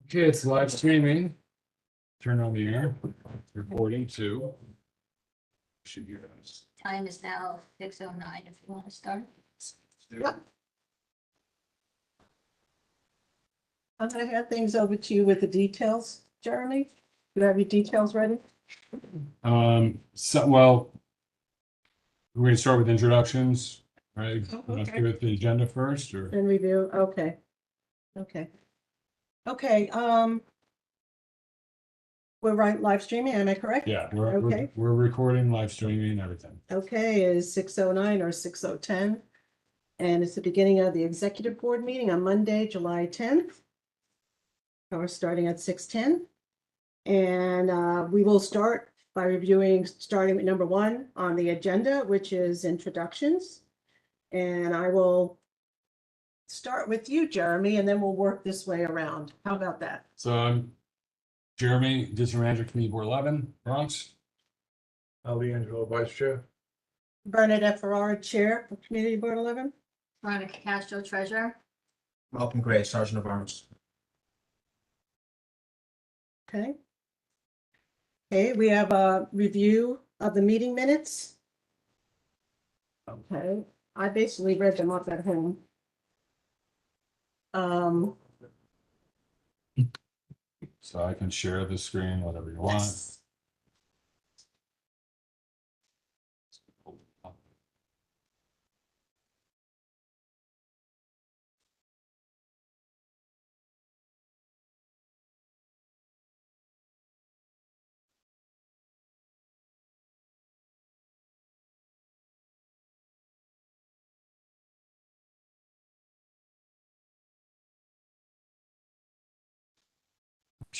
Okay, it's live streaming. Turn on the air. Recording too. Should hear us. Time is now 6:09 if you want to start. Yep. I'm gonna hand things over to you with the details, Jeremy. You have your details ready? Well, we're gonna start with introductions, right? Oh, Let's okay. do it the agenda first, or And review, okay. Okay, we're right live streaming, am I correct? yeah, we're Okay. recording, live streaming, everything. Okay, it is 6:09 or 6:10. And it's the beginning of the executive board meeting on Monday, July 10th. We're starting at 6:10. And we will start by reviewing, starting with number 1 on the agenda, which is introductions. And I will start with you, Jeremy, and then we'll work this way around. How about that? So I'm Jeremy, District Manager, Community Board 11, Bronx. Ali Angelo, Vice Chair. Bernadette Farrar, Chair of Community Board 11. Veronica Castro, treasurer. Malcolm Gray, Sergeant of Arms. Okay. Okay, we have a review of the meeting minutes. Okay, I basically read them off at home. So I can share the screen, whatever you want. Yes.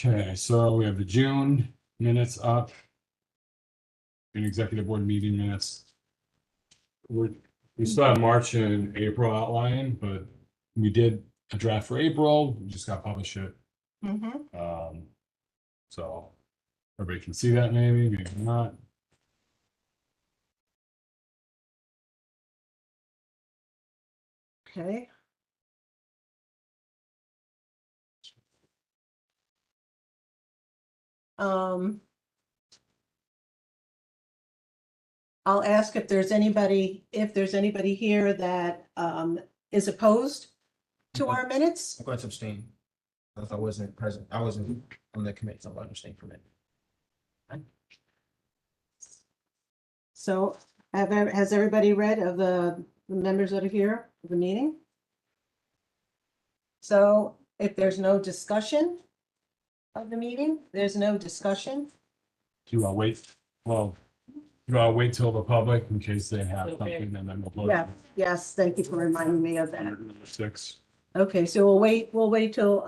Okay, so we have the June minutes up. In executive board meeting minutes. We still have March and April outline, but we did a draft for April, we just got published it. Mm-hmm. So everybody can see that maybe not. Okay. I'll ask if there's anybody here that is opposed to our minutes. I'm going to abstain. If I wasn't present, I wasn't on the committee, so I'm going to abstain from it. So has everybody read of the members that are here for the meeting? So if there's no discussion of the meeting, there's no discussion. Do I wait? Well, do I wait till the public in case they have something and then we'll vote? Yeah, yes, thank you for reminding me of that. Number 6. Okay, so we'll wait till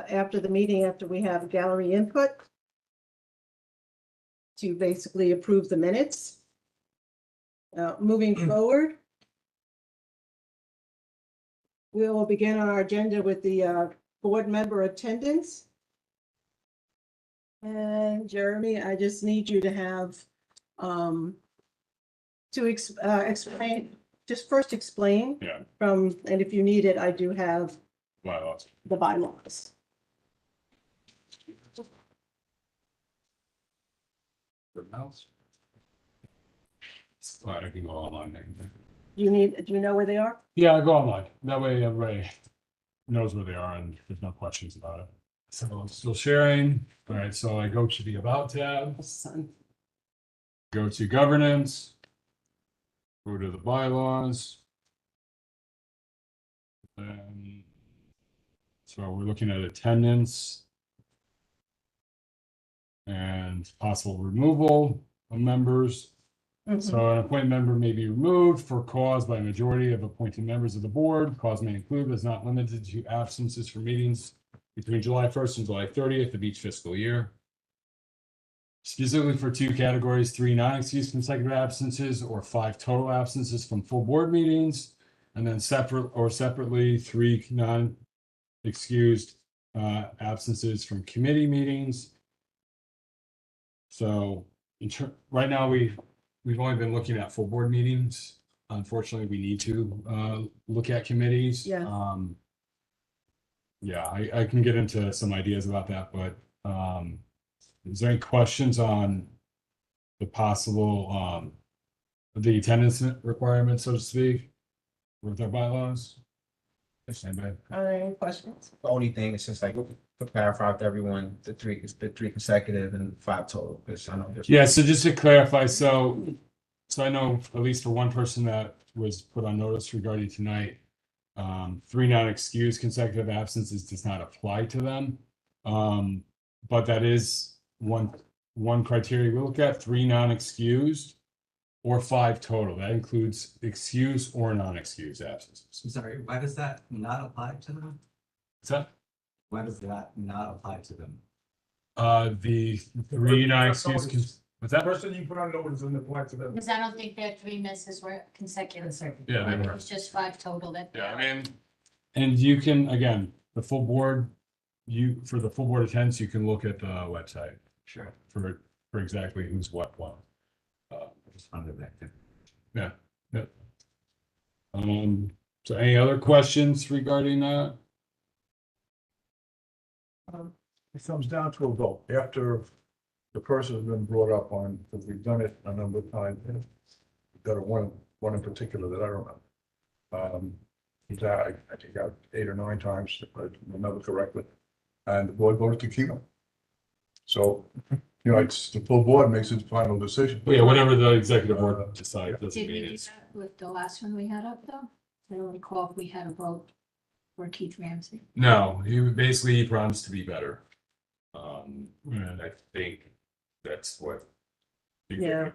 after the meeting, after we have gallery input to basically approve the minutes. Moving forward, we will begin our agenda with the board member attendance. And Jeremy, I just need you to have explain, just first explain. Yeah. And if you need it, I do have Bylaws. the bylaws. The mouse. Glad I can go online. Do you know where they are? Yeah, I go online. That way everybody knows where they are and there's no questions about it. So I'm still sharing. All right, so I go to the About tab, Son. go to Governance, go to the Bylaws. So we're looking at attendance and possible removal of members. So an appointed member may be removed for cause by a majority of appointed members of the board. Cause may include, but is not limited to, absences for meetings between July 1st and July 30th of each fiscal year. Specifically for 2 categories, 3 non-excused consecutive absences or 5 total absences from full board meetings. And then separately 3 non-excused absences from committee meetings. So right now we've only been looking at full board meetings. Unfortunately, we need to look at committees. Yeah. yeah, I can get into some ideas about that, but, is there any questions on the possible, the attendance requirements, so to speak, with our bylaws? Anybody? Are there any questions? The only thing is just like to clarify with everyone, the three consecutive and 5 total, because I know there's. Yeah, so just to clarify, so I know at least for one person that was put on notice regarding tonight, 3 non-excused consecutive absences does not apply to them. But that is one criteria we look at, 3 non-excused or 5 total. That includes excused or non-excused absences. I'm sorry, why does that not apply to them? What's that? Why does that not apply to them? The 3 non-excused, what's that? Person you put on notice and apply to them. Because I don't think their 3 misses were consecutive. Yeah, they It were. was just 5 total that. Yeah, I mean, and you can, again, the full board, for the full board attendance, you can look at the website Sure. for exactly who's what. Just under that. So any other questions regarding that? It comes down to a vote after the person has been brought up on, because we've done it a number of times. We've got one in particular that I remember. He's I think out 8 or 9 times, if I remember correctly, and the board voted to keep him. So, it's the full board makes its final decision. Yeah, whatever the executive board decides, doesn't Did we mean do it's. that with the last one we had up though? I don't recall if we had a vote for Keith Ramsey. No, he promised to be better. And I think that's what. Yeah.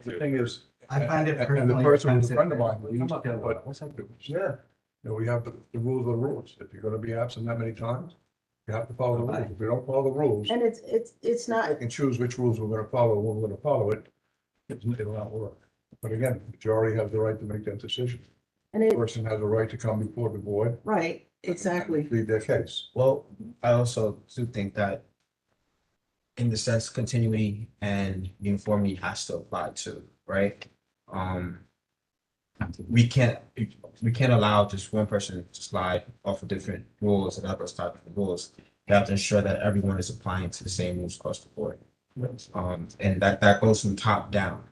The thing is, I find it and the personally person was a offensive. friend of mine. Come up here, But what's that? yeah, we have the rules are the rules. If you're gonna be absent that many times, you have to follow the rules. If you don't follow the rules, And it's not, I can choose which rules we're gonna follow, when we're gonna follow it. It'll not work. But again, the majority has the right to make that decision. and The it, person has a right to come before the board. right, exactly. and Plead their case. Well, I also do think that in the sense continuity and uniformity has to apply too, right? We can't allow just one person to slide off of different rules and others type of rules. You have to ensure that everyone is applying to the same rules across the board. And that goes from top down,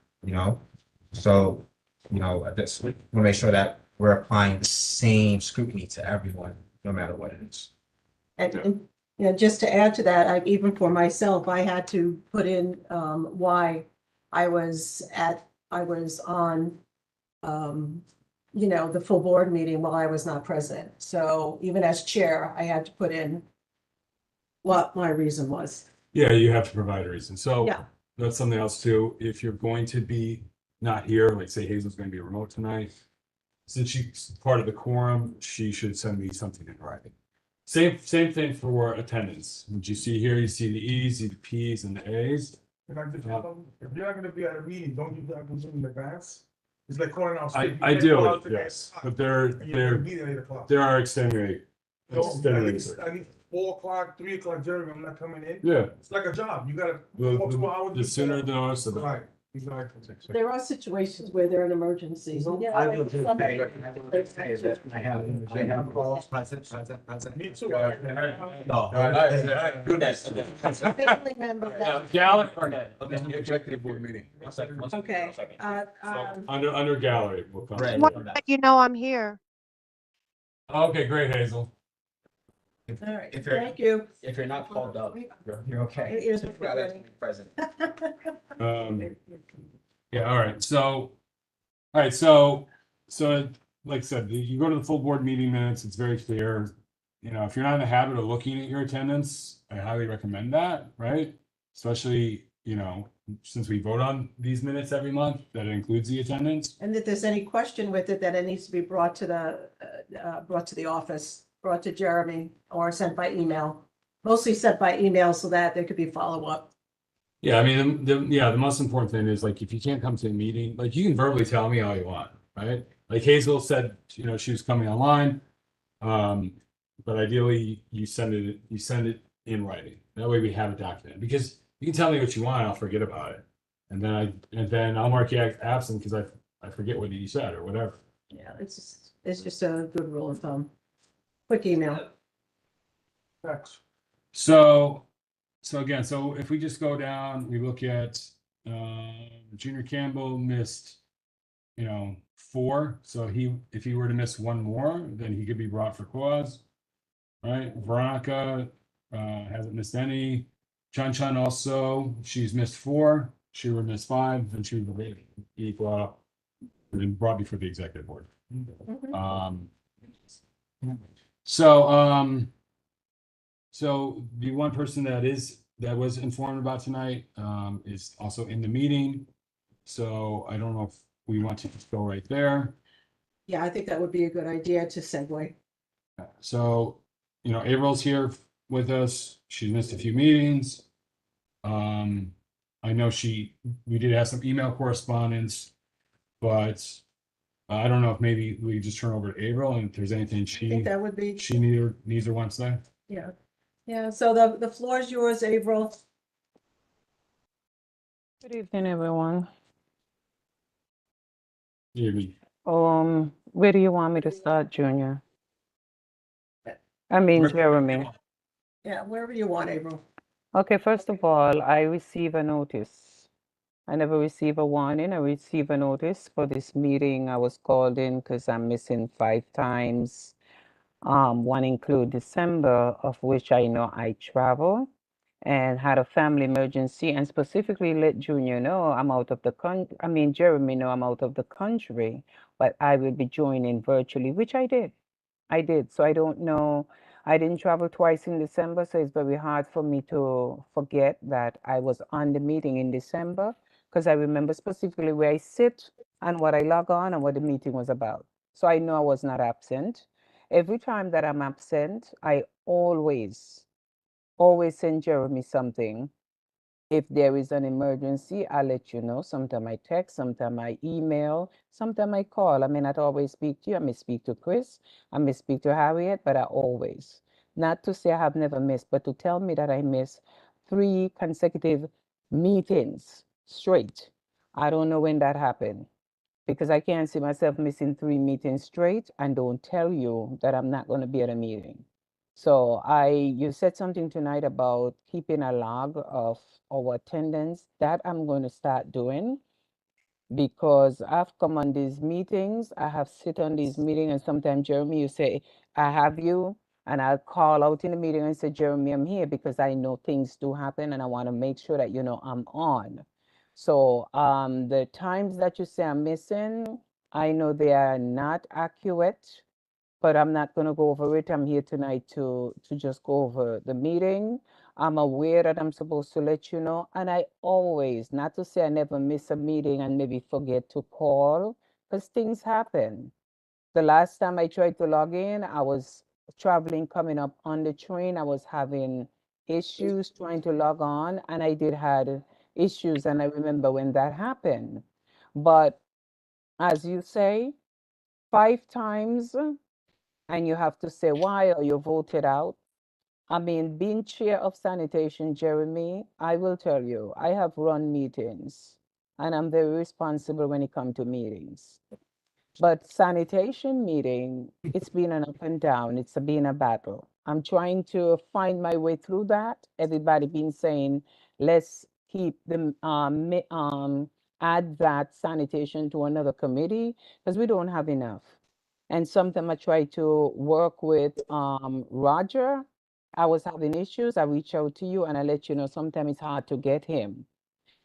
So, I just want to make sure that we're applying the same scrutiny to everyone, no matter what it is. And just to add to that, even for myself, I had to put in why I was on the full board meeting while I was not present. So even as chair, I had to put in what my reason was. Yeah, you have to provide a reason. So Yeah. that's something else too. If you're going to be not here, like say Hazel's going to be remote tonight, since she's part of the quorum, she should send me something in writing. Same thing for attendance. What you see here, you see the E's, the P's, and the A's. And I just tell them, if you're not gonna be at a meeting, don't you have to Zoom in advance? It's like calling out. sick. You I can't do, call out today, yes, but there and you're gonna meet at 8 o'clock. are extenuating. No, I extenuating need 4 o'clock, 3 o'clock, Jerry, I'm not coming in. Yeah, It's like a job, you gotta. the, walk 2 hours the sooner before. the notice, the better. Right, exactly. There are situations where there are emergencies. and, I will like, just somebody- say that I have calls present. Me too. No. Family member that- Executive board meeting. Okay, Under gallery. We'll come. Right. Want to let you know I'm here. Okay, great, Hazel. all right, If you're- thank you. If you're not called up, you're okay. It is You gotta be present. Yeah, all right, so like I said, you go to the full board meeting minutes, it's very clear. If you're not in the habit of looking at your attendance, I highly recommend that, right? Especially, since we vote on these minutes every month, that includes the attendance. And if there's any question with it, that it needs to be brought to the office, brought to Jeremy, or sent by email. Mostly sent by email so that there could be follow-up. Yeah, I mean, the most important thing is like, if you can't come to a meeting, like you can verbally tell me all you want, right? Like Hazel said, she was coming online. But ideally you send it in writing. That way we have it documented, because you can tell me what you want, I'll forget about it. And then I'll mark you absent because I forget what you said or whatever. Yeah, it's just a good rule of thumb. Quick email. Next. So again, so if we just go down, we look at, Junior Campbell missed, 4, so if he were to miss one more, then he could be brought for cause. Right, Veronica, hasn't missed any. Chun also, she's missed 4, she would miss 5, and she would be brought up and then brought before the executive board. Um, so the one person that was informed about tonight, is also in the meeting. So I don't know if we want to just go right there. Yeah, I think that would be a good idea to segue. So, April's here with us. She missed a few meetings. I know we did have some email correspondence, but I don't know if maybe we just turn over to April and if there's anything I think that would be, she needs or wants to say. yeah. Yeah, so the floor is yours, April. Good evening, everyone. Maybe. Where do you want me to start, Junior? I mean, Where- Jeremy. Yeah, wherever you want, April. Okay, first of all, I receive a notice. I never receive a warning. I receive a notice for this meeting. I was called in because I'm missing 5 times. One include December, of which I know I travel and had a family emergency, and specifically let Junior know I'm out of the country. I mean, Jeremy know I'm out of the country, but I will be joining virtually, which I did. I did. So I don't know. I didn't travel twice in December, so it's very hard for me to forget that I was on the meeting in December because I remember specifically where I sit and what I log on and what the meeting was about. So I know I was not absent. Every time that I'm absent, I always send Jeremy something. If there is an emergency, I'll let you know. Sometimes I text, sometimes I email, sometimes I call. I may not always speak to you. I may speak to Chris, I may speak to Harriet, but I always. Not to say I have never missed, but to tell me that I missed 3 consecutive meetings straight. I don't know when that happened because I can't see myself missing 3 meetings straight and don't tell you that I'm not going to be at a meeting. So you said something tonight about keeping a log of our attendance. That I'm going to start doing because I've come on these meetings, I have sit on these meetings, and sometimes Jeremy, you say, I have you, and I'll call out in the meeting and say, Jeremy, I'm here because I know things do happen and I want to make sure that you know I'm on. So the times that you say I'm missing, I know they are not accurate, but I'm not going to go over it. I'm here tonight to just go over the meeting. I'm aware that I'm supposed to let you know, and I always, not to say I never miss a meeting and maybe forget to call, because things happen. The last time I tried to log in, I was traveling, coming up on the train. I was having issues trying to log on, and I did had issues, and I remember when that happened. But as you say, 5 times and you have to say why or you voted out. I mean, being chair of sanitation, Jeremy, I will tell you, I have run meetings and I'm very responsible when it comes to meetings. But sanitation meeting, it's been an up and down. It's been a battle. I'm trying to find my way through that. Everybody been saying, let's keep the add that sanitation to another committee because we don't have enough. And sometimes I try to work with Roger. I was having issues. I reach out to you and I let you know sometimes it's hard to get him.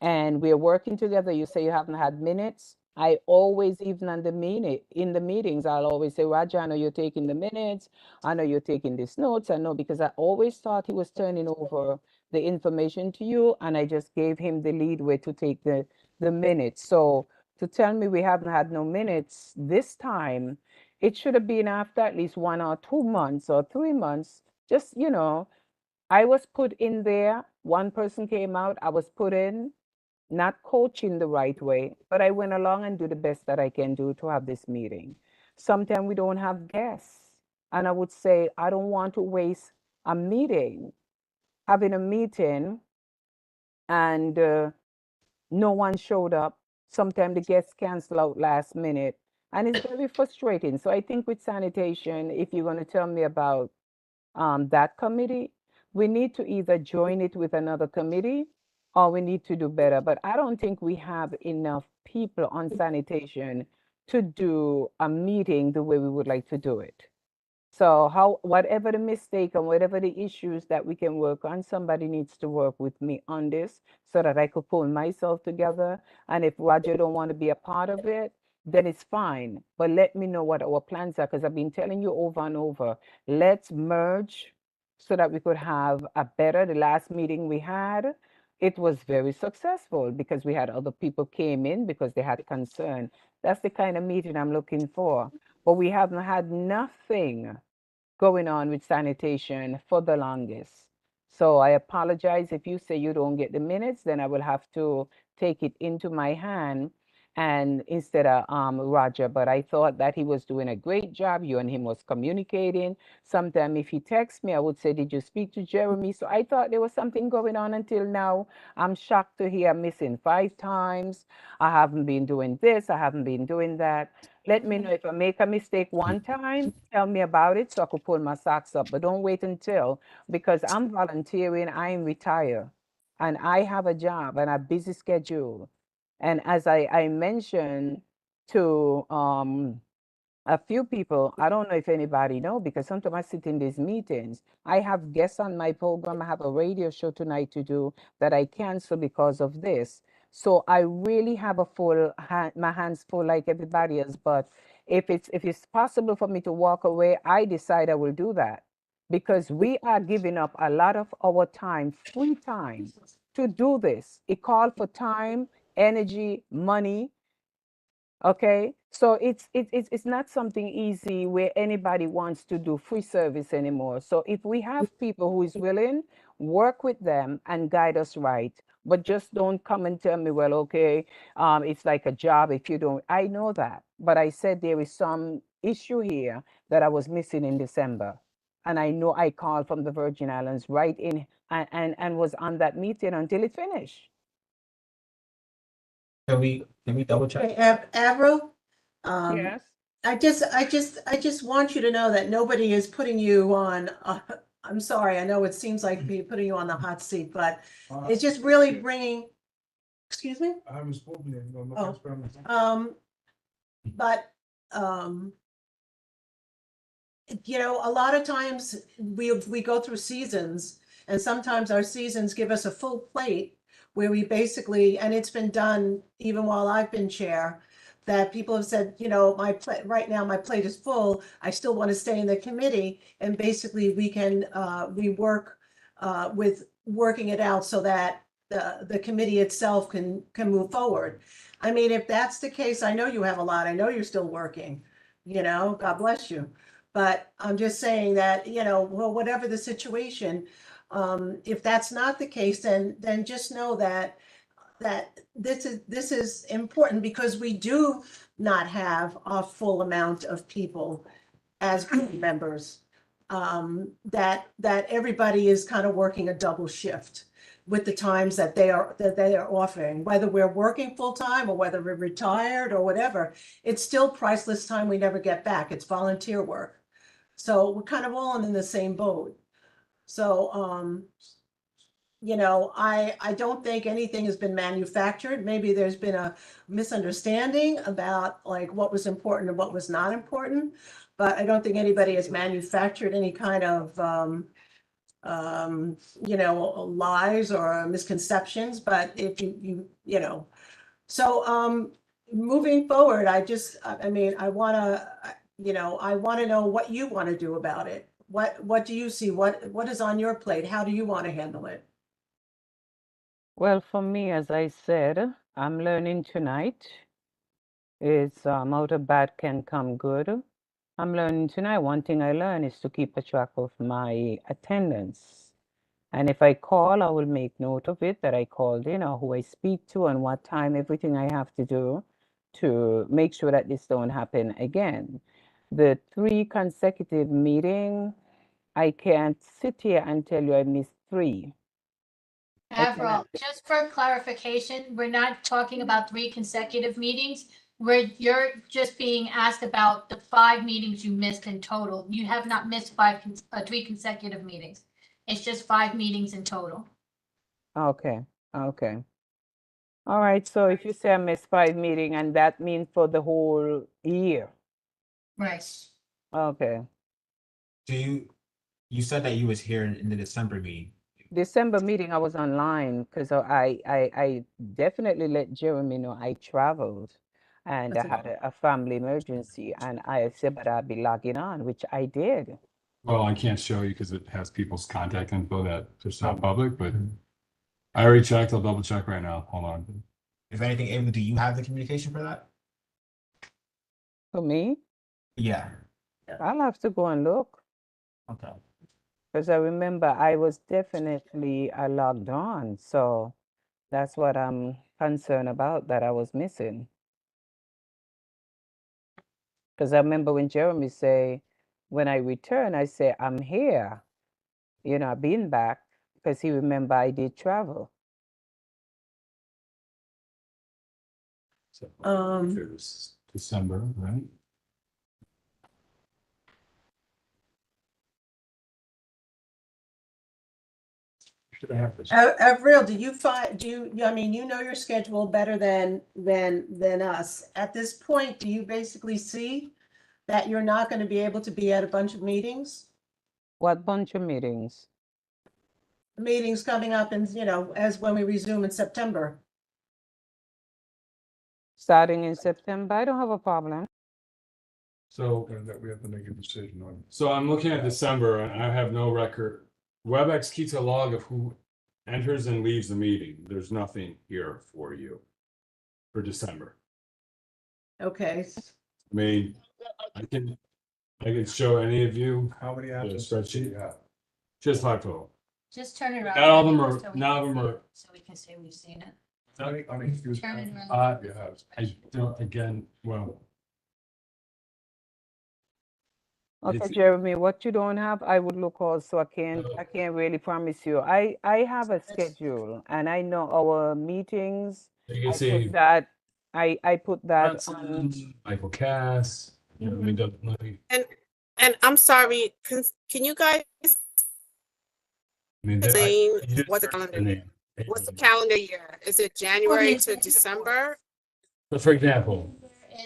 And we're working together. You say you haven't had minutes. I always, even on the in the meetings, I'll always say, Roger, I know you're taking the minutes. I know you're taking these notes. I know because I always thought he was turning over the information to you, and I just gave him the lead way to take the minutes. So to tell me we haven't had no minutes this time, it should have been after at least 1 or 2 months or 3 months. Just, I was put in there. One person came out. I was put in, not coaching the right way, but I went along and do the best that I can do to have this meeting. Sometimes we don't have guests. And I would say, I don't want to waste a meeting, having a meeting and no one showed up. Sometimes the guests cancel out last minute. And it's very frustrating. So I think with sanitation, if you're going to tell me about that committee, we need to either join it with another committee or we need to do better. But I don't think we have enough people on sanitation to do a meeting the way we would like to do it. So whatever the mistake and whatever the issues that we can work on, somebody needs to work with me on this so that I could pull myself together. And if Roger don't want to be a part of it, then it's fine. But let me know what our plans are, because I've been telling you over and over, let's merge so that we could have the last meeting we had, it was very successful because we had other people came in because they had concern. That's the kind of meeting I'm looking for. But we haven't had nothing going on with sanitation for the longest. So I apologize if you say you don't get the minutes, then I will have to take it into my hand and instead of Roger. But I thought that he was doing a great job. You and him was communicating. Sometime if he texts me, I would say, did you speak to Jeremy? So I thought there was something going on until now. I'm shocked to hear I'm missing 5 times. I haven't been doing this. I haven't been doing that. Let me know if I make a mistake one time, tell me about it so I could pull my socks up. But don't wait until, because I'm volunteering, I am retired, and I have a job and a busy schedule. And as I mentioned to a few people, I don't know if anybody know, because sometimes I sit in these meetings. I have guests on my program. I have a radio show tonight to do that I cancel because of this. So I really have my hands full like everybody else. But if it's possible for me to walk away, I decide I will do that, because we are giving up a lot of our time, free time, to do this. It calls for time, energy, money. Okay, so it's not something easy where anybody wants to do free service anymore. So if we have people who is willing, work with them and guide us right. But just don't come and tell me, well, okay, it's like a job if you don't. I know that, but I said there is some issue here that I was missing in December, and I know I called from the Virgin Islands right in and was on that meeting until it finished. Can we double check? Okay, Avril, Yes. I just want you to know that nobody is putting you on, I'm sorry, I know it seems like we're putting you on the hot seat, but it's just really bringing, excuse me? I haven't spoken yet. No, Oh. that's what I'm saying. But, you know, a lot of times we go through seasons, and sometimes our seasons give us a full plate where we basically, and it's been done even while I've been chair, that people have said, you know, my plate, right now my plate is full. I still want to stay in the committee, and basically we can, we work with working it out so that the committee itself can move forward. I mean, if that's the case, I know you have a lot. I know you're still working, you know, God bless you. But I'm just saying that, you know, well, whatever the situation, if that's not the case, then just know that this is important, because we do not have a full amount of people as board members. That everybody is kind of working a double shift with the times that they are offering, whether we're working full time or whether we're retired or whatever. It's still priceless time we never get back. It's volunteer work. So we're kind of all in the same boat. So, you know, I don't think anything has been manufactured. Maybe there's been a misunderstanding about like what was important and what was not important. But I don't think anybody has manufactured any kind of, you know, lies or misconceptions. But if you know, so, moving forward, I mean, I wanna, you know, I wanna know what you wanna do about it. What do you see? What is on your plate? How do you want to handle it? Well, for me, as I said, I'm learning tonight. It's out of bad can come good. I'm learning tonight. One thing I learned is to keep a track of my attendance. And if I call, I will make note of it that I called in or who I speak to and what time, everything I have to do to make sure that this don't happen again. The 3 consecutive meeting, I can't sit here and tell you I missed 3. Avril, just for clarification, we're not talking about 3 consecutive meetings. where you're just being asked about the 5 meetings you missed in total. You have not missed 3 consecutive meetings. It's just 5 meetings in total. Okay, okay. All right, so if you say I missed 5 meeting and that means for the whole year, Right. okay. You said that you was here in the December meeting. December meeting, I was online because I definitely let Jeremy know I traveled and I That's had a family emergency and I said, but I'll be logging on, which I did. Well, I can't show you because it has people's contact info that it's not public, but I already checked. I'll double check right now. Hold on. If anything, Ava, do you have the communication for that? For me, Yeah. I'll have to go and look Okay. because I remember I was definitely logged on. So that's what I'm concerned about that I was missing. Because I remember when Jeremy say, when I return, I say, I'm here. You know, I've been back because he remember I did travel. So, Um, it was December, right? Should have this. Avril, do you find, I mean, you know your schedule better than us. At this point, do you basically see that you're not going to be able to be at a bunch of meetings? What bunch of meetings? Meetings coming up and, as when we resume in September. Starting in September, I don't have a problem. So, And that we have to make a decision on. so I'm looking at December and I have no record. WebEx keeps a log of who enters and leaves the meeting. There's nothing here for you for December. Okay, I mean, I can show any of you How many the absences do spreadsheet, you have? just 5 total. Just turn it around. Not all of them are- so we not all can of them see are- it, so we can say we've seen it. How many unexcused Turn it absences around. do you have? I don't, again, well, Okay, It's- Jeremy, what you don't have, I would look also. I Uh, can't really promise you. I have a schedule and I know our meetings. you I can put see that, I put that on. Johnson, Michael Cass, you know, I mean, definitely. And I'm sorry, can you guys, I mean, Saying, you just what's the search calendar the name. what's the calendar year? Is it January to December? So for example,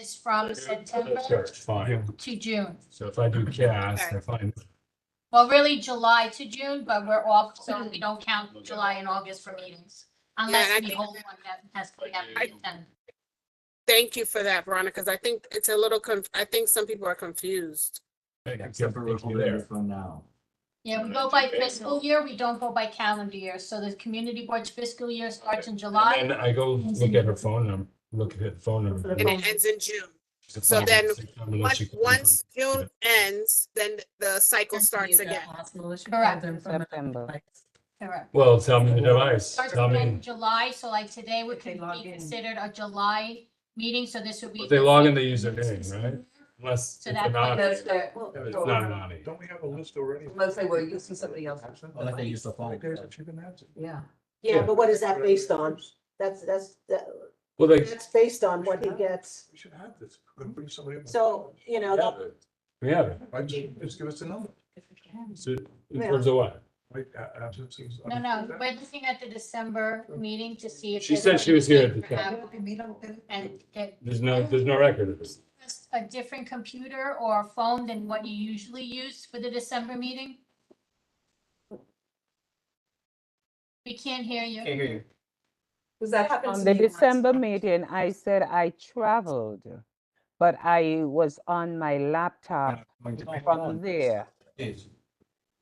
Is from September search, fine. to June. So if I do Cass, Okay. I find, Well, really July to June, but we're off, so we don't count July and August for meetings. and Unless I we think- hold one that has to have to attend. Thank you for that, Veronica, because I think it's a little, I think some people are confused. there. From now. Yeah, we go by fiscal year, we don't go by calendar year. So the community board's fiscal year starts in July. And then I go look at her phone number, look at her phone number. And it ends in June. So then Once June ends, then the cycle starts again. Correct. September. Correct. Well, tell me the device, Starts tell again me, in July, so like today would If they be log in. considered a July meeting, so this would be. if they log in the username, right? Unless So it's that's a why naughty, those are- it's not a naughty. Don't we have a list already? Unless they were using somebody else. Unless they use the phone. Okay, that you've been absent. Yeah. yeah, but what is that based on? Well, they, That's based on what he gets. We should have this. Couldn't bring somebody up. So, we have it. Right, just give us the number. So in terms of what? Right, absences. No, we're looking at the December meeting to see if. She there's said she was here at the anything time. And get There's no record of this. a different computer or phone than what you usually use for the December meeting? We can't hear you. Can't hear you. Was that happened On to the me once. December meeting, I said I traveled, but I was on my laptop from there. Yes.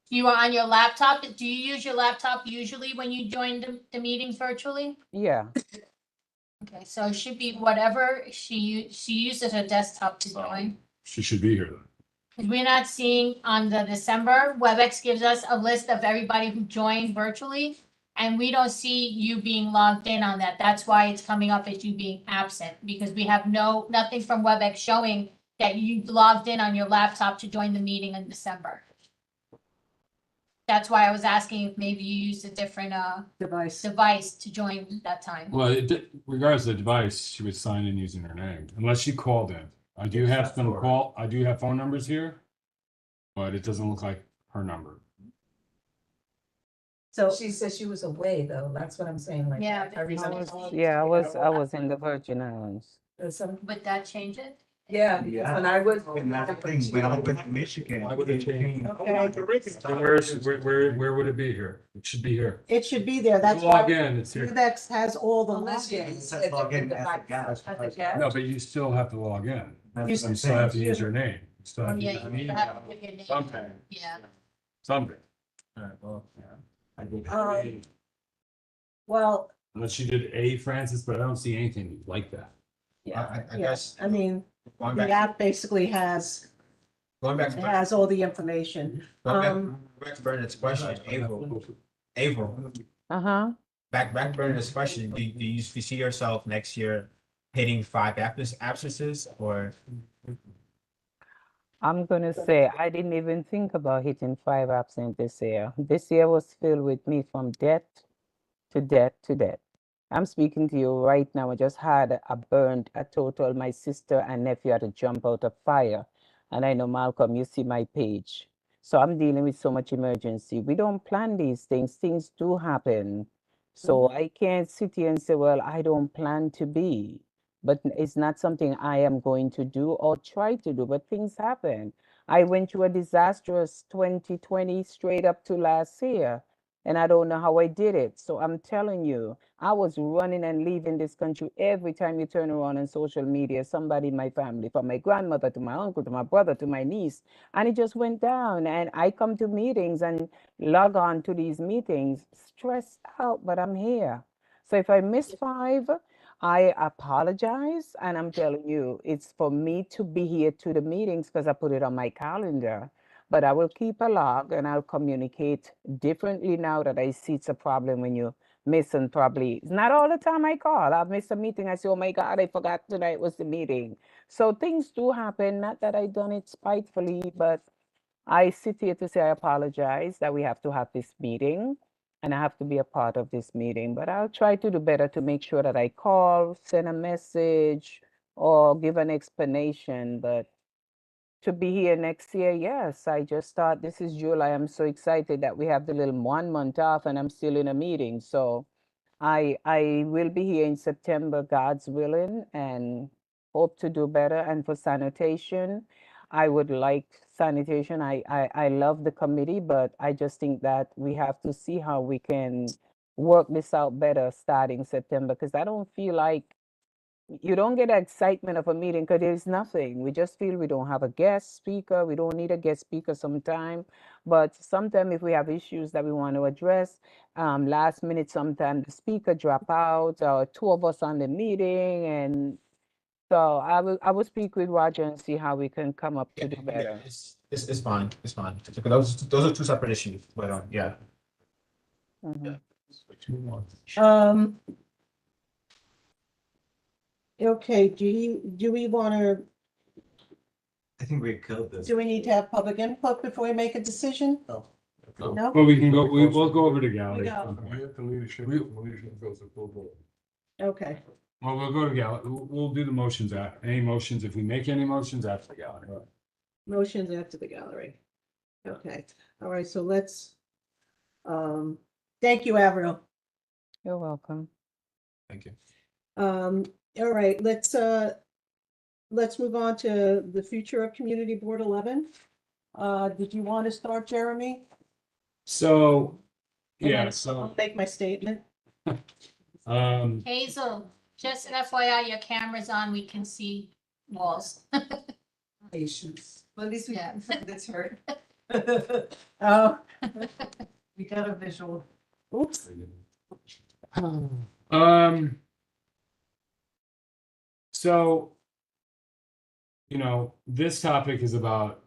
You are on your laptop. Do you use your laptop usually when you join the meetings virtually? Yeah, Okay, so it should be whatever she uses her desktop to join. She should be here then. 'Cause we're not seeing on the December, WebEx gives us a list of everybody who joined virtually. And we don't see you being logged in on that. That's why it's coming up as you being absent, because we have nothing from WebEx showing that you logged in on your laptop to join the meeting in December. that's why I was asking if maybe you used a different, Device. device to join that time. Well, regardless of the device, she would sign in using her name, unless she called in. I do have phone numbers here, but it doesn't look like her number. So, She said she was away though, that's what I'm saying, like. Yeah. every I time was, it's- yeah, I was in the Virgin Islands. there's some- Would that change it? Yeah, Yeah. when I was. And that's the thing, when I went to Michigan. Why would it change? So where would it be here? It should be here. it should be there. That's Log why in, it's here. Webex has all the Unless you logins. use a different device. As a guest. No, but you still have to log in. You You still have to use your name. You still Oh, have to yeah, use your you email. have to give your name. Something, Yeah. something. I did. Well, Unless you did A, Francis, but I don't see anything like that. yeah, I yeah. guess I mean, going the back, app basically has all the information. going back to Bernard's question, April, Uh-huh. back to Bernard's question, do you see yourself next year hitting 5 absences or? I'm gonna say I didn't even think about hitting 5 absent this year. This year was filled with me from death to death to death. I'm speaking to you right now. I just had a total. My sister and nephew had to jump out of fire. And I know, Malcolm, you see my page. So I'm dealing with so much emergency. We don't plan these things. Things do happen. So I can't sit here and say, well, I don't plan to be. But it's not something I am going to do or try to do, but things happen. I went through a disastrous 2020 straight up to last year, and I don't know how I did it. So I'm telling you, I was running and leaving this country. Every time you turn around on social media, somebody in my family, from my grandmother to my uncle to my brother to my niece, and it just went down. And I come to meetings and log on to these meetings stressed out, but I'm here. So if I miss 5, I apologize, and I'm telling you, it's for me to be here to the meetings because I put it on my calendar. But I will keep a log and I'll communicate differently now that I see it's a problem when you miss, and probably it's not all the time I call. I've missed a meeting. I say, oh my God, I forgot tonight was the meeting. So things do happen. Not that I done it spitefully, but I sit here to say I apologize that we have to have this meeting. And I have to be a part of this meeting, but I'll try to do better to make sure that I call, send a message, or give an explanation. But to be here next year, yes, I just thought this is July. I'm so excited that we have the little 1 month off and I'm still in a meeting. So I will be here in September, God's willing, and hope to do better. And for sanitation, I would like sanitation. I love the committee, but I just think that we have to see how we can work this out better starting September, because I don't feel like you don't get the excitement of a meeting because there's nothing. We just feel we don't have a guest speaker. We don't need a guest speaker sometime. But sometimes if we have issues that we want to address, last minute, sometimes the speaker drop out, or 2 of us on the meeting, and so I will speak with Roger and see how we can come up to do better. It's fine, it's fine. Those are 2 separate issues, but yeah. Mhm. Okay, do we want to, I think we killed this. do we need to have public input before we make a decision? No. No? Well, we'll go over to gallery. We go. We have the leadership, the leadership goes to full board. Okay, Well, we'll go to gallery. We'll do the motions any motions, if we make any motions after the gallery. motions after the gallery. Okay, all right, so let's, thank you, Avril. You're welcome. Thank you. All right, let's move on to the future of Community Board 11. Did you want to start, Jeremy? So, And yeah, then so, I'll make my statement. Hazel, just an FYI, your camera's on, we can see walls. Patience. Well, at least we Yeah. confirmed it's her. Oh, We got a visual. oops. So, this topic is about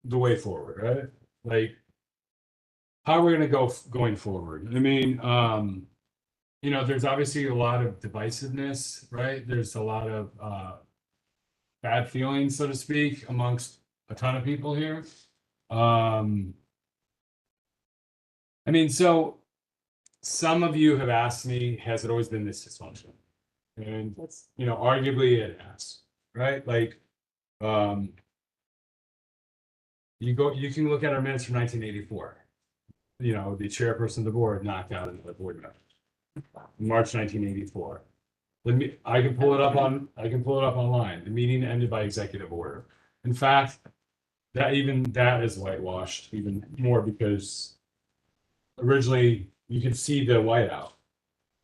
the way forward, right? Like, how we're gonna go going forward. I mean, there's obviously a lot of divisiveness, right? There's a lot of bad feelings, so to speak, amongst a ton of people here. I mean, so some of you have asked me, has it always been this dysfunctional? And, That's, you know, arguably it has, right? Like, you can look at our minutes from 1984. You know, the chairperson of the board knocked out another board member. March 1984. I can pull it up online. The meeting ended by executive order. In fact, that is whitewashed even more because originally you could see the whiteout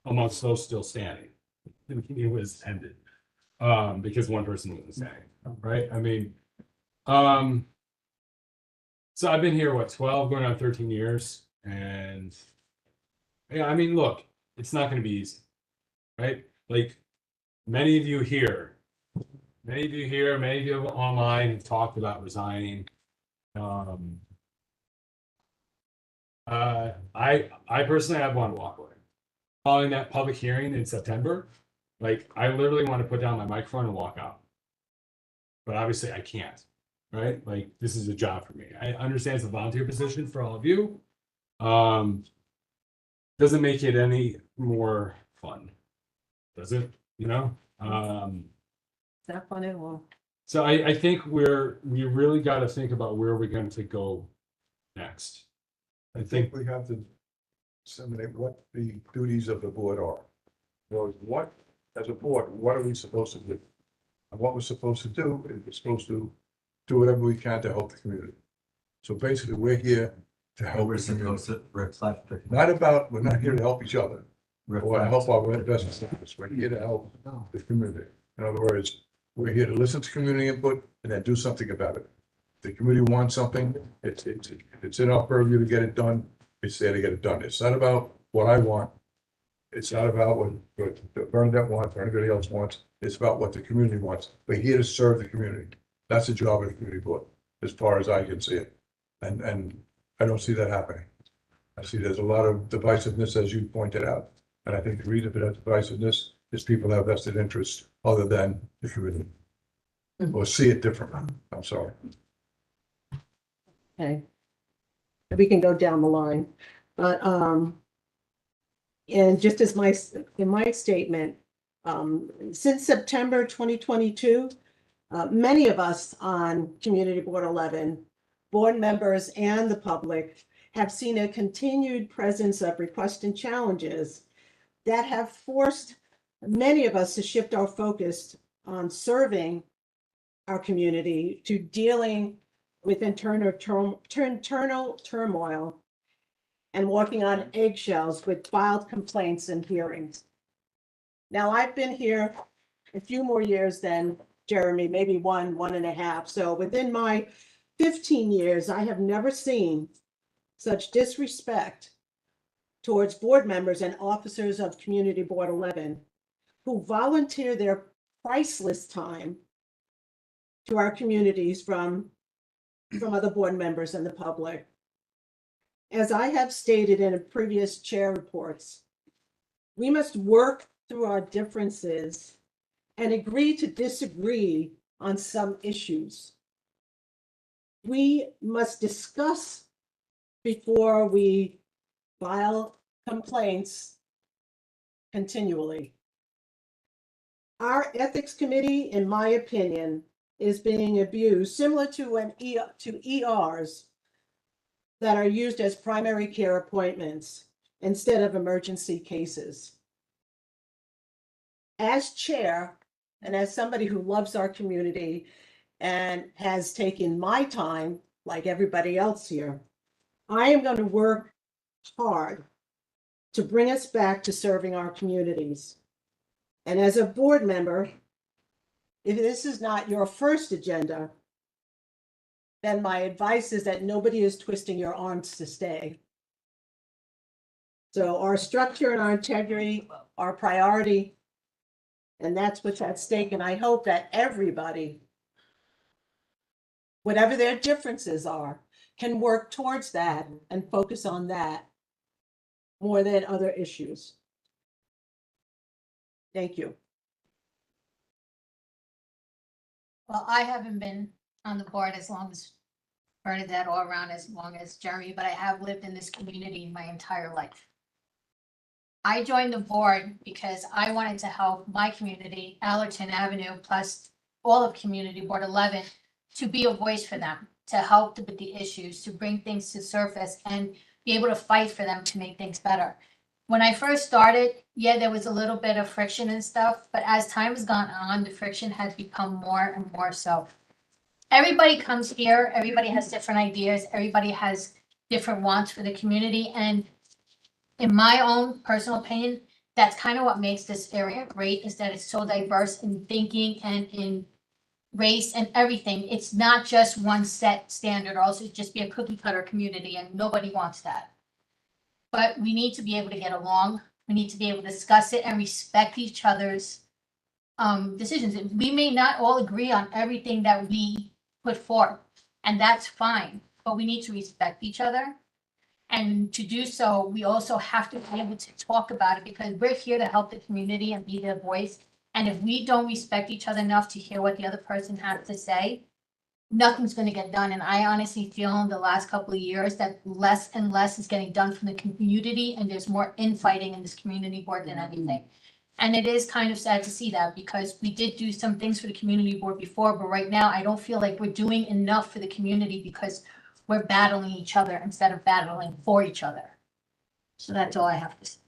amongst those still standing. The meeting was ended because one person wasn't standing, right? I mean, so I've been here, what, 12, going on 13 years. And yeah, I mean, look, it's not going to be easy, right? Like many of you here, many of you online have talked about resigning. I personally have one walk away. Following that public hearing in September, like I literally want to put down my microphone and walk out. But obviously I can't, right? Like this is a job for me. I understand it's a volunteer position for all of you. Doesn't make it any more fun, does it? You know? it's not fun at all. So I think we really got to think about where we're going to go next. I think we have to disseminate what the duties of the board are. Well, what, as a board, what are we supposed to do? And what we're supposed to do is we're supposed to do whatever we can to help the community. So basically, we're here to help the community. We're not here to help each other. Or to help our investment interests. We're here to help the community. In other words, we're here to listen to community input and then do something about it. If the community wants something, it's in our purview to get it done. It's there to get it done. It's not about what I want. It's not about what Bernadette wants or anybody else wants. It's about what the community wants. We're here to serve the community. That's the job of the community board, as far as I can see it. And I don't see that happening. I see there's a lot of divisiveness, as you pointed out. And I think the reason for that divisiveness is people have vested interests other than the community. Or see it differently. I'm sorry. Okay. We can go down the line, but, and just as in my statement, since September 2022, many of us on Community Board 11, board members and the public have seen a continued presence of requests and challenges that have forced many of us to shift our focus on serving our community to dealing with internal turmoil and walking on eggshells with filed complaints and hearings. Now, I've been here a few more years than Jeremy, maybe 1.5. So within my 15 years, I have never seen such disrespect towards board members and officers of Community Board 11 who volunteer their priceless time to our communities from other board members and the public. As I have stated in previous chair reports, we must work through our differences and agree to disagree on some issues. We must discuss before we file complaints continually. Our ethics committee, in my opinion, is being abused, similar to ERs that are used as primary care appointments instead of emergency cases. As chair, and as somebody who loves our community and has taken my time, like everybody else here, I am going to work hard to bring us back to serving our communities. And as a board member, if this is not your first agenda, then my advice is that nobody is twisting your arms to stay. So our structure and our integrity, our priority, and that's what's at stake. And I hope that everybody, whatever their differences are, can work towards that and focus on that more than other issues. Thank you. Well, I haven't been on the board as long as Bernadette or around as long as Jeremy, but I have lived in this community my entire life. I joined the board because I wanted to help my community, Allerton Avenue, plus all of Community Board 11, to be a voice for them, to help with the issues, to bring things to surface and be able to fight for them to make things better. When I first started, yeah, there was a little bit of friction and stuff, but as time has gone on, the friction has become more and more so. Everybody comes here, everybody has different ideas, everybody has different wants for the community, and in my own personal opinion, that's kind of what makes this area great, is that it's so diverse in thinking and in race and everything. It's not just one set standard, or else it'd just be a cookie cutter community, and nobody wants that. But we need to be able to get along. We need to be able to discuss it and respect each other's decisions. We may not all agree on everything that we put forth, and that's fine, but we need to respect each other. And to do so, we also have to be able to talk about it, because we're here to help the community and be their voice. And if we don't respect each other enough to hear what the other person has to say, nothing's going to get done. And I honestly feel in the last couple of years that less and less is getting done from the community, and there's more infighting in this community board than anything. And it is kind of sad to see that, because we did do some things for the community board before, but right now I don't feel like we're doing enough for the community, because we're battling each other instead of battling for each other. So that's all I have to say.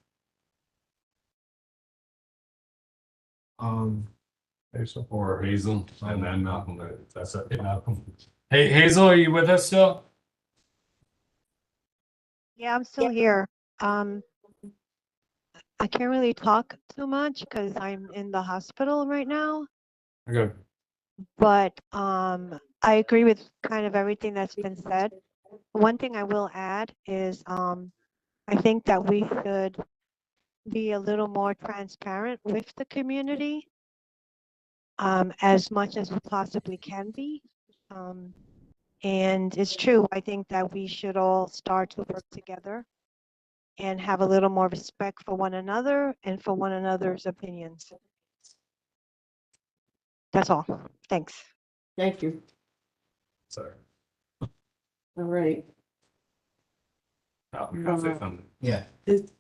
Hazel? Or Hazel, and then Malcolm. That's it, Malcolm. Hey, Hazel, are you with us still? Yeah, I'm still here. I can't really talk too much because I'm in the hospital right now, Okay. but I agree with kind of everything that's been said. One thing I will add is I think that we should be a little more transparent with the community, as much as we possibly can be. And it's true, I think that we should all start to work together and have a little more respect for one another and for one another's opinions. That's all. Thanks. Thank you. Sorry. All right. Malcolm, you gotta say something. Yeah. Is-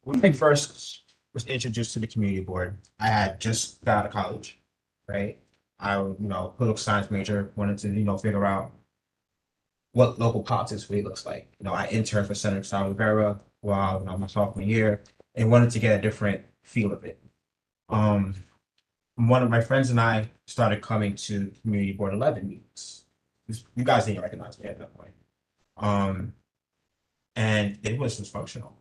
When I first was introduced to the community board, I had just got out of college, right? I, political science major, wanted to, figure out what local politics really looks like. I interned for Senator Sal Rivera while my sophomore year, and wanted to get a different feel of it. One of my friends and I started coming to Community Board 11 meetings. You guys didn't recognize me at that point. And it was dysfunctional.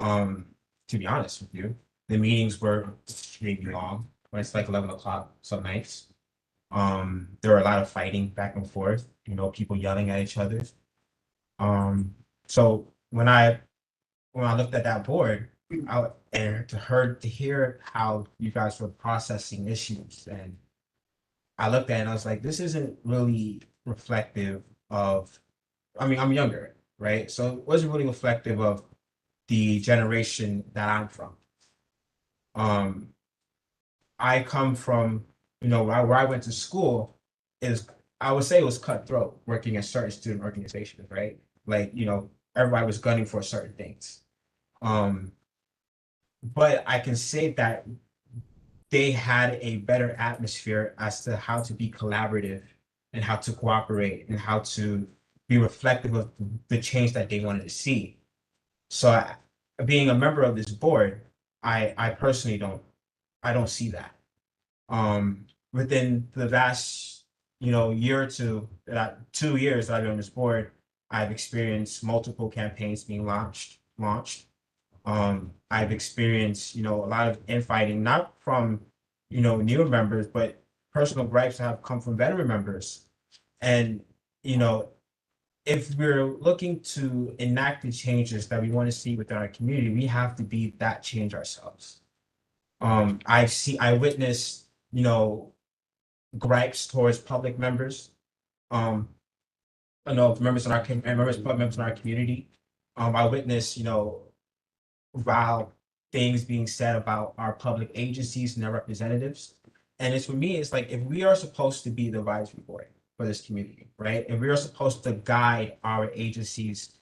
To be honest with you, the meetings were extremely long. When it's like 11 o'clock some nights. There were a lot of fighting back and forth, people yelling at each other. So when I looked at that board, and to hear how you guys were processing issues, and I looked at it and I was like, this isn't really reflective of, I'm younger, right? So it wasn't really reflective of the generation that I'm from. I come from, where I went to school I would say it was cutthroat working at certain student organizations, right? Like, everybody was gunning for certain things. But I can say that they had a better atmosphere as to how to be collaborative and how to cooperate and how to be reflective of the change that they wanted to see. So being a member of this board, I personally don't see that. Within the last, year or two, 2 years that I've been on this board, I've experienced multiple campaigns being launched. I've experienced, a lot of infighting, not from, newer members, but personal gripes that have come from veteran members. And, if we're looking to enact the changes that we want to see within our community, we have to be that change ourselves. I witnessed, gripes towards public members. I know members in our community. I witnessed, vile things being said about our public agencies and their representatives. And it's for me, it's like if we are supposed to be the advisory board for this community, right? And we are supposed to guide our agencies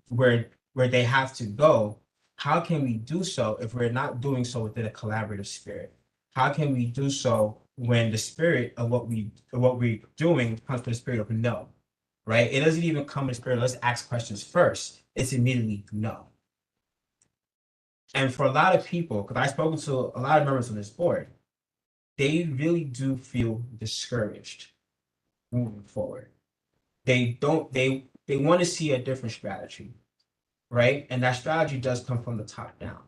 where they have to go, how can we do so if we're not doing so within a collaborative spirit? How can we do so when the spirit of what we're doing comes from the spirit of no, right? It doesn't even come in the spirit, let's ask questions first. It's immediately no. And for a lot of people, because I've spoken to a lot of members of this board, they really do feel discouraged moving forward. They want to see a different strategy, right? And that strategy does come from the top down,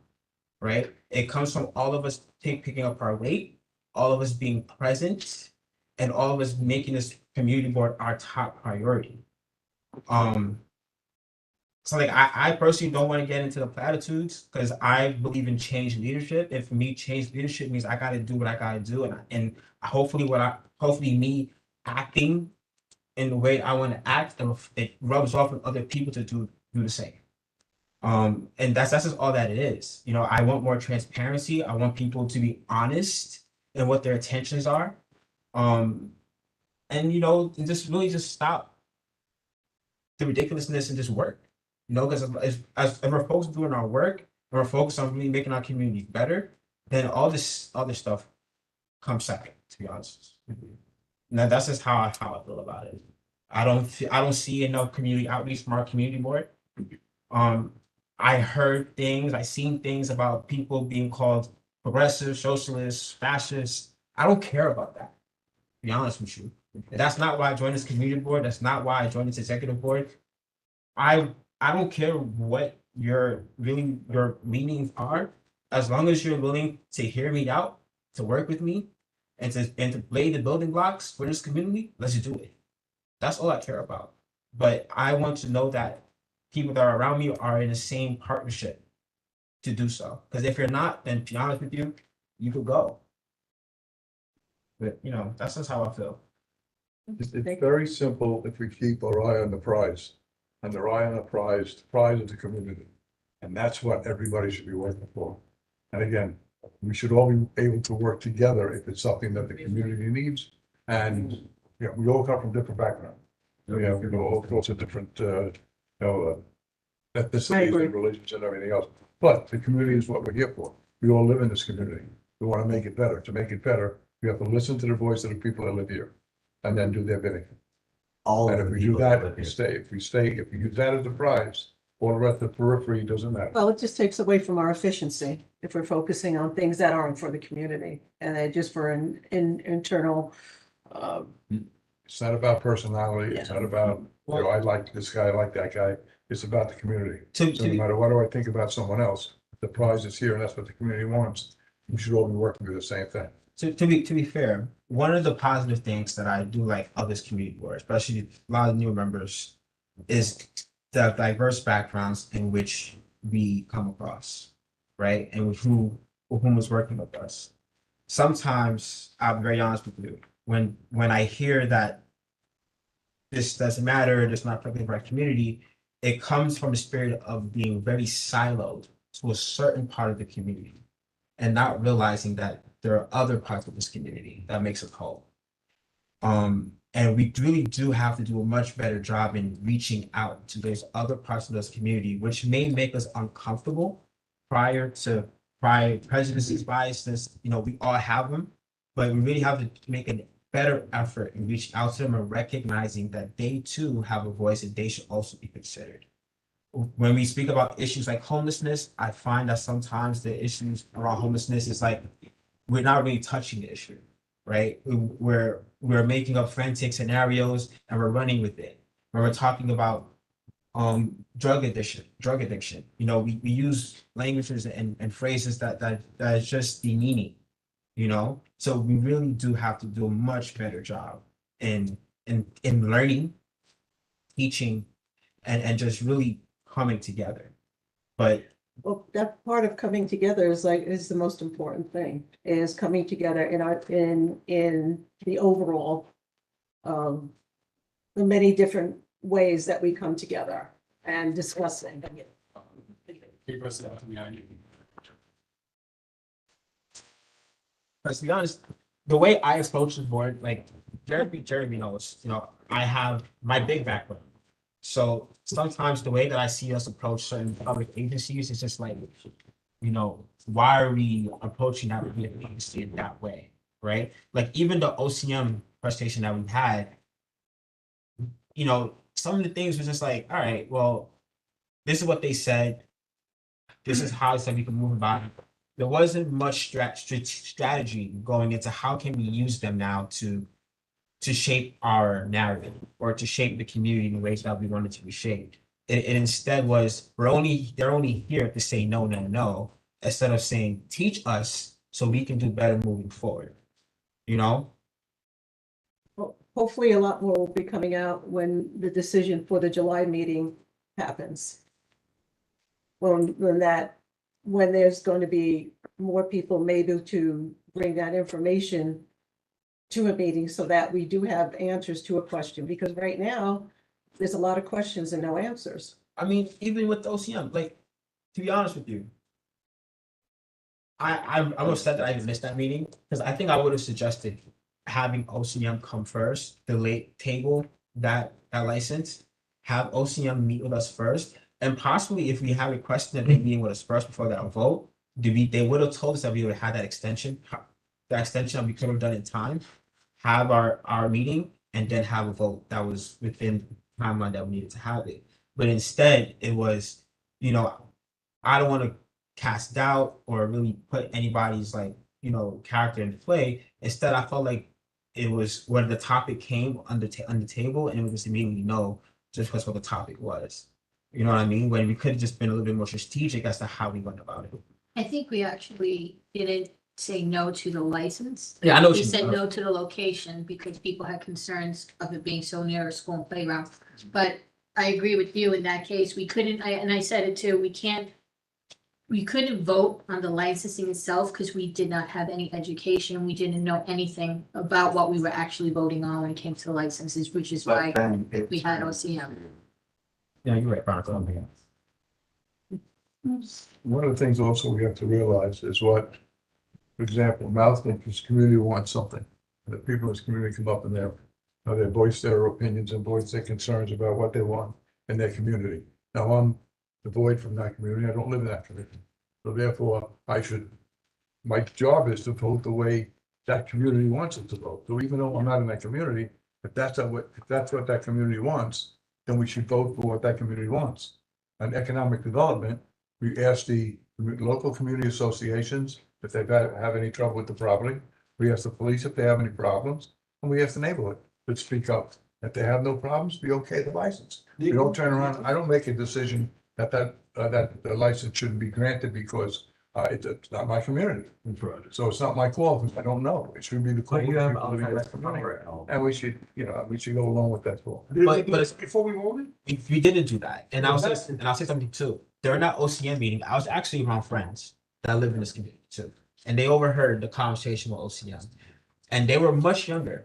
right? It comes from all of us picking up our weight, all of us being present, and all of us making this community board our top priority. So like I personally don't want to get into the platitudes because I believe in change leadership. And for me, change leadership means I got to do what I got to do, and hopefully me acting in the way I want to act, and it rubs off on other people to do the same. And that's just all that it is. You know, I want more transparency. I want people to be honest in what their intentions are. And you know, and just really just stop the ridiculousness and just work. You know, because as we're focused on doing our work, and we're focused on really making our community better, then all this other stuff comes second, to be honest with you. Now that's just how I feel about it. I don't see enough community outreach from our community board. I heard things, I seen things about people being called progressive, socialists, fascists. I don't care about that, to be honest with you. That's not why I joined this community board. That's not why I joined this executive board. I don't care what your leanings are, as long as you're willing to hear me out, to work with me, and to lay the building blocks for this community. Let's do it. That's all I care about. But I want to know that people that are around me are in the same partnership to do so. Because if you're not, then to be honest with you, you could go. But you know, that's just how I feel. It's very simple if we keep our eye on the prize. And the eye on the prize of the community. And that's what everybody should be working for. And again, we should all be able to work together if it's something that the community needs. And, yeah, we all come from different backgrounds. We have, you know, all sorts of different, ethnicities and religions and everything else. But the community is what we're here for. We all live in this community. We want to make it better. To make it better, we have to listen to the voice of the people that live here and then do their bidding. And if we do that, we stay. If we use that as a prize, all the rest of the periphery doesn't matter. Well, it just takes away from our efficiency if we're focusing on things that aren't for the community and they're just for an internal. It's not about personality. It's Yeah. not about, you know, I like this guy, I like that guy. It's about the community. To So no matter what do I think about someone else, the prize is here and that's what the community wants. We should all be working for the same thing. To be fair, one of the positive things that I do like of this community board, especially a lot of new members, is the diverse backgrounds in which we come across, right? And with whom is working with us. Sometimes, I'll be very honest with you, when I hear that this doesn't matter, it's not perfect for our community, it comes from the spirit of being very siloed to a certain part of the community and not realizing that there are other parts of this community that makes us whole. And we really do have to do a much better job in reaching out to those other parts of this community, which may make us uncomfortable prior prejudices, biases, you know, we all have them, but we really have to make a better effort in reaching out to them and recognizing that they too have a voice and they should also be considered. When we speak about issues like homelessness, I find that sometimes the issues around homelessness is like, we're not really touching the issue, right? We're making up frantic scenarios and we're running with it. When we're talking about drug addiction, you know, we use languages and phrases that is just demeaning, you know? So we really do have to do a much better job in learning, teaching, and just really coming together. But Well, that part of coming together is the most important thing, is coming together in the overall, the many different ways that we come together and discussing. Keep us up to the idea. let's be honest, the way I approach the board, like Jeremy knows, I have my big background. So sometimes the way that I see us approach certain public agencies is just like, why are we approaching that agency in that way, right? Like even the OCM presentation that we had, some of the things was just like, all right, well, this is what they said. This is how I said we can move about it. There wasn't much strategy going into how can we use them now to shape our narrative or to shape the community in ways that we wanted to be shaped. It instead was they're only here to say no, no, no, instead of saying teach us so we can do better moving forward. Well, hopefully a lot more will be coming out when the decision for the July meeting happens. When there's going to be more people maybe to bring that information to a meeting so that we do have answers to a question, because right now there's a lot of questions and no answers. I mean, even with the OCM, like, to be honest with you, I'm upset that I even missed that meeting because I think I would have suggested having OCM come first, the late table that license, have OCM meet with us first, and possibly if we have a question that they meeting with us first before that vote, they would have told us that we would have had that extension that we could have done in time, have our meeting, and then have a vote that was within the timeline that we needed to have it. But instead, it was, I don't want to cast doubt or really put anybody's character into play. Instead, I felt like it was when the topic came on the table, and it was just immediately no, just because what the topic was. You know what I mean? When we could have just been a little bit more strategic as to how we went about it. I think we actually didn't say no to the license. Yeah, I know what We you said mean. no to the location because people had concerns of it being so near a school and playground. But I agree with you in that case. We couldn't, and I said it too, we couldn't vote on the licensing itself because we did not have any education. We didn't know anything about what we were actually voting on when it came to the licenses, which is why we had OCM. Yeah, you're right, Veronica. One of the things also we have to realize is what, for example, Mouthful community wants something. The people in this community come up and they voice their opinions and voice their concerns about what they want in their community. Now, I'm devoid from that community. I don't live in that community. So therefore, my job is to vote the way that community wants it to vote. So even though I'm not in that community, if that's what that community wants, then we should vote for what that community wants. On economic development, we ask the local community associations if they have any trouble with the property. We ask the police if they have any problems, and we ask the neighborhood to speak up. If they have no problems, we okay the license. We don't turn around. I don't make a decision that the license shouldn't be granted because it's not my community. So it's not my call. I don't know. It should be the call. And we should go along with that call. But Before we voted? we didn't do that, and I'll say something too. During that OCM meeting, I was actually around friends that live in this community too, and they overheard the conversation with OCM, and they were much younger,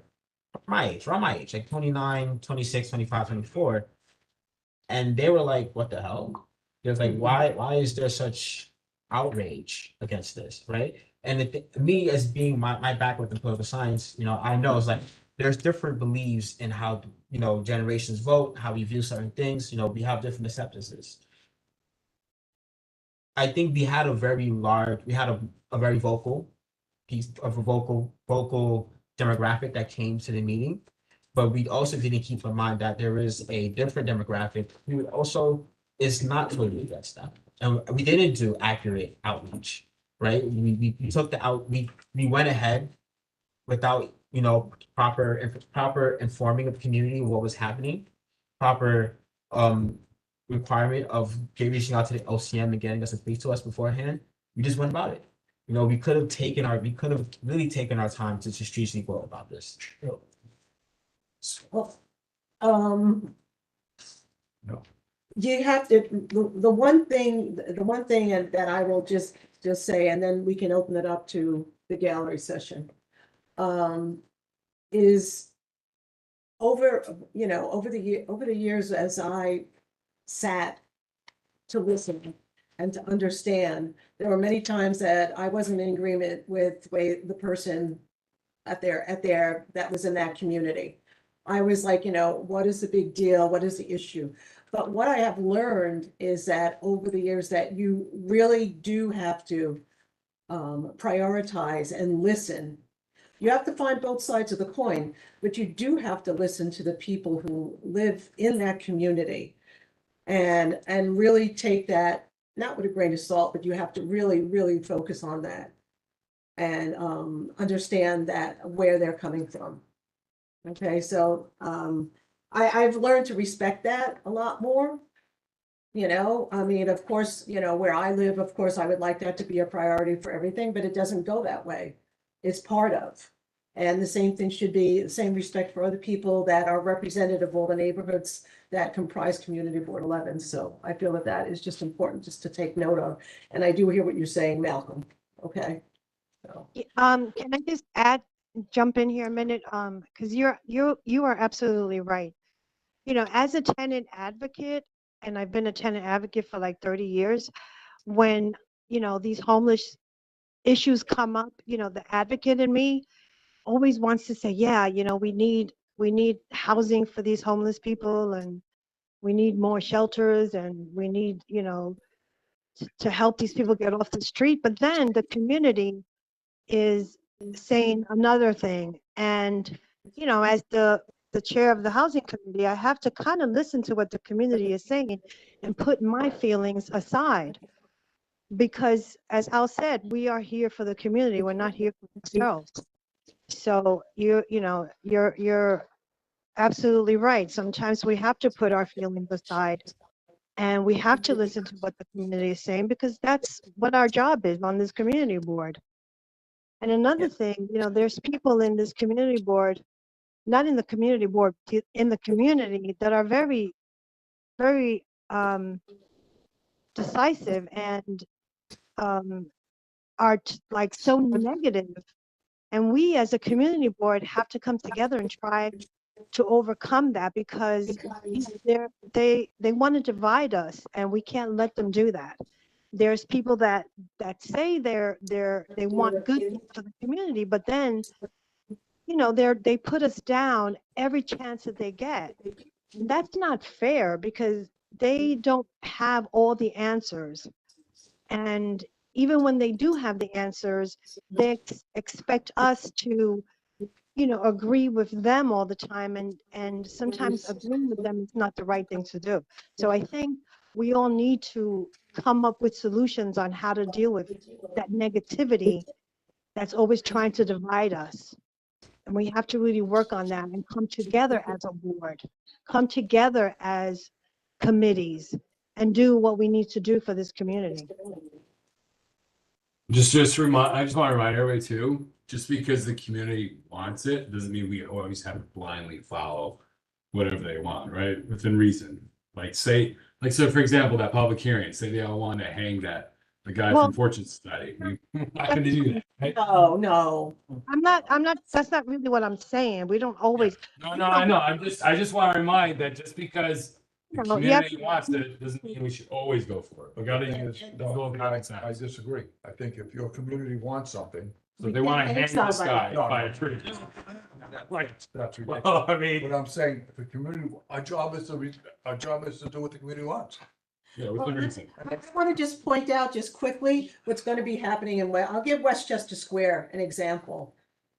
around my age, like 29, 26, 25, 24. And they were like, what the hell? They was like, why is there such outrage against this, right? And me as being my background in political science, I know it's like there's different beliefs in how generations vote, how we view certain things. We have different acceptances. I think we had a very vocal piece of a vocal demographic that came to the meeting. But we also didn't keep in mind that there is a different demographic who also is not totally against that. And we didn't do accurate outreach, right? We took we went ahead without, proper informing of the community what was happening, proper requirement of reaching out to the OCM and getting us to speak to us beforehand. We just went about it. We could have really taken our time to strategically go about this. Well, No. You have to, the one thing that I will just say, and then we can open it up to the gallery session. Is over the years as I sat to listen and to understand, there were many times that I wasn't in agreement with the way the person that was in that community. I was like, what is the big deal? What is the issue? But what I have learned is that over the years that you really do have to prioritize and listen. You have to find both sides of the coin, but you do have to listen to the people who live in that community and really take that, not with a grain of salt, but you have to really, really focus on that and understand that where they're coming from. Okay, so I've learned to respect that a lot more. I mean, of course, where I live, of course, I would like that to be a priority for everything, but it doesn't go that way. It's part of. And the same thing should be the same respect for other people that are representative of all the neighborhoods that comprise Community Board 11. So I feel that that is just important just to take note of. And I do hear what you're saying, Malcolm. Okay. So. Can I just jump in here a minute? Because you are absolutely right. As a tenant advocate, and I've been a tenant advocate for like 30 years, when, these homeless issues come up, the advocate in me always wants to say, yeah, we need housing for these homeless people, and we need more shelters, and we need, to help these people get off the street. But then the community is saying another thing. And, as the chair of the housing committee, I have to kind of listen to what the community is saying and put my feelings aside. Because as Al said, we are here for the community. We're not here for ourselves. So you're absolutely right. Sometimes we have to put our feelings aside and we have to listen to what the community is saying, because that's what our job is on this community board. And another thing, there's people in this community board, not in the community board, in the community, that are very, very decisive and are like so negative. And we as a community board have to come together and try to overcome that, because they want to divide us, and we can't let them do that. There's people that say they want good for the community, but then they put us down every chance that they get. And that's not fair, because they don't have all the answers. And even when they do have the answers, they expect us to, agree with them all the time. And sometimes agreeing with them is not the right thing to do. So I think we all need to come up with solutions on how to deal with that negativity that's always trying to divide us. And we have to really work on that and come together as a board, come together as committees, and do what we need to do for this community. I just want to remind everybody too, just because the community wants it doesn't mean we always have to blindly follow whatever they want, right? Within reason. So for example, that public hearing, say they all want to hang the guy from Fortune Society. We're not going to do that, right? No. I'm not, that's not really what I'm saying. We don't always. No, I know. I just want to remind that just because the community wants it doesn't mean we should always go for it. We got to use common sense. I disagree. I think if your community wants something. So they want to hang this guy by a tree. That's ridiculous. Well, I mean, But I'm saying, the community, our job is to do what the community wants. yeah, within reason. I want to just point out just quickly what's going to be happening I'll give Westchester Square an example.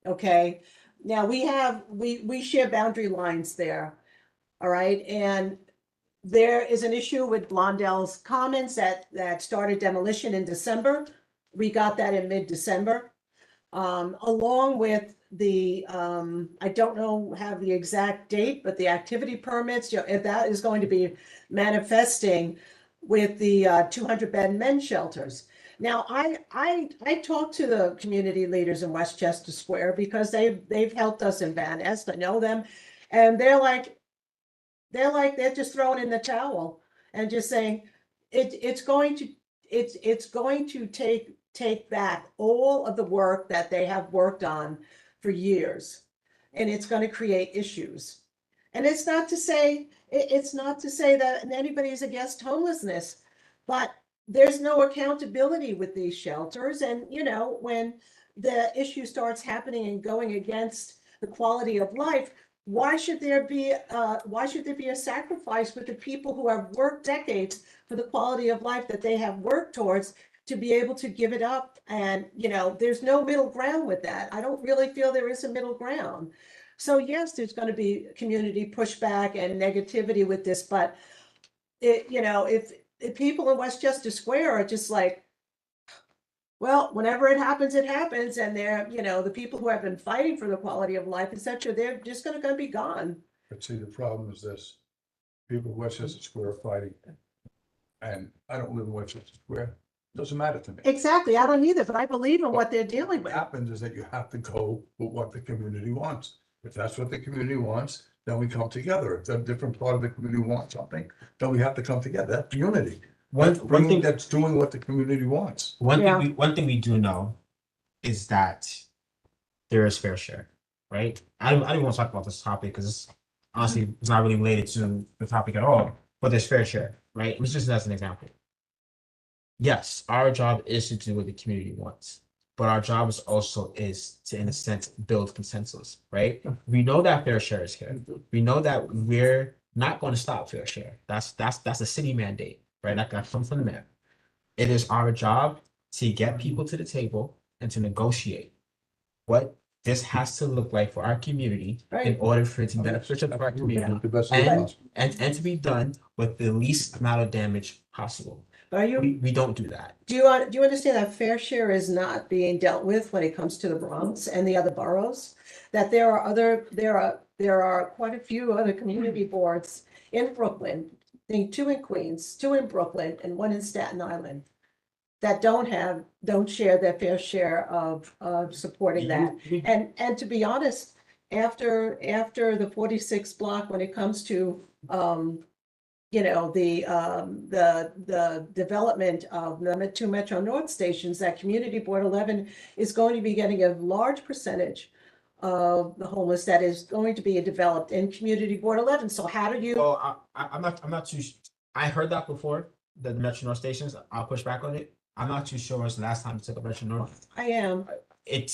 Okay, now we share boundary lines there. All right, and there is an issue with Blondell's Commons that started demolition in December. We got that in mid-December, along with the I don't have the exact date, but the activity permits, if that is going to be manifesting with the 200-bed men's shelters. Now, I talked to the community leaders in Westchester Square, because they've helped us in Van Nest. I know them, and they're just throwing in the towel and just saying it's going to take back all of the work that they have worked on for years, and it's going to create issues. And it's not to say that anybody is against homelessness, but there's no accountability with these shelters. And when the issue starts happening and going against the quality of life, why should there be a sacrifice with the people who have worked decades for the quality of life that they have worked towards to be able to give it up? And, there's no middle ground with that. I don't really feel there is a middle ground. So yes, there's going to be community pushback and negativity with this, but if people in Westchester Square are just like, well, whenever it happens, and they're, the people who have been fighting for the quality of life, et cetera, they're just gonna be gone. But see, the problem is this, people in Westchester Square are fighting. And I don't live in Westchester Square, doesn't matter to me. Exactly, I don't either, but I believe in what they're dealing What with. happens is that you have to go with what the community wants. If that's what the community wants, then we come together. If a different part of the community wants something, then we have to come together. That's unity. One Bringing thing that's doing what the community wants. Yeah. one thing we do know is that there is fair share, right? I don't even want to talk about this topic because it's honestly it's not really related to the topic at all. But there's fair share, right? Let's just as an example. Yes, our job is to do what the community wants, but our job is also is to, in a sense, build consensus, right? We know that fair share is here. We know that we're not going to stop fair share. That's a city mandate, right? That comes from the mayor. It is our job to get people to the table and to negotiate what this has to look like for our community in Right. order for it to benefit our community The best way and, possible. and to be done with the least amount of damage possible. Are you, We don't do that. do you understand that fair share is not being dealt with when it comes to the Bronx and the other boroughs? That there are quite a few other community boards in Brooklyn, I think 2 in Queens, 2 in Brooklyn, and 1 in Staten Island, that don't share their fair share of supporting that. And to be honest, after the 46 block, when it comes to, the development of the 2 Metro North stations, that Community Board 11 is going to be getting a large percentage of the homeless that is going to be developed in Community Board 11. So how do you? Well, I'm not too. I heard that before. The Metro North stations. I'll push back on it. I'm not too sure when's the last time you took a Metro North. I am. It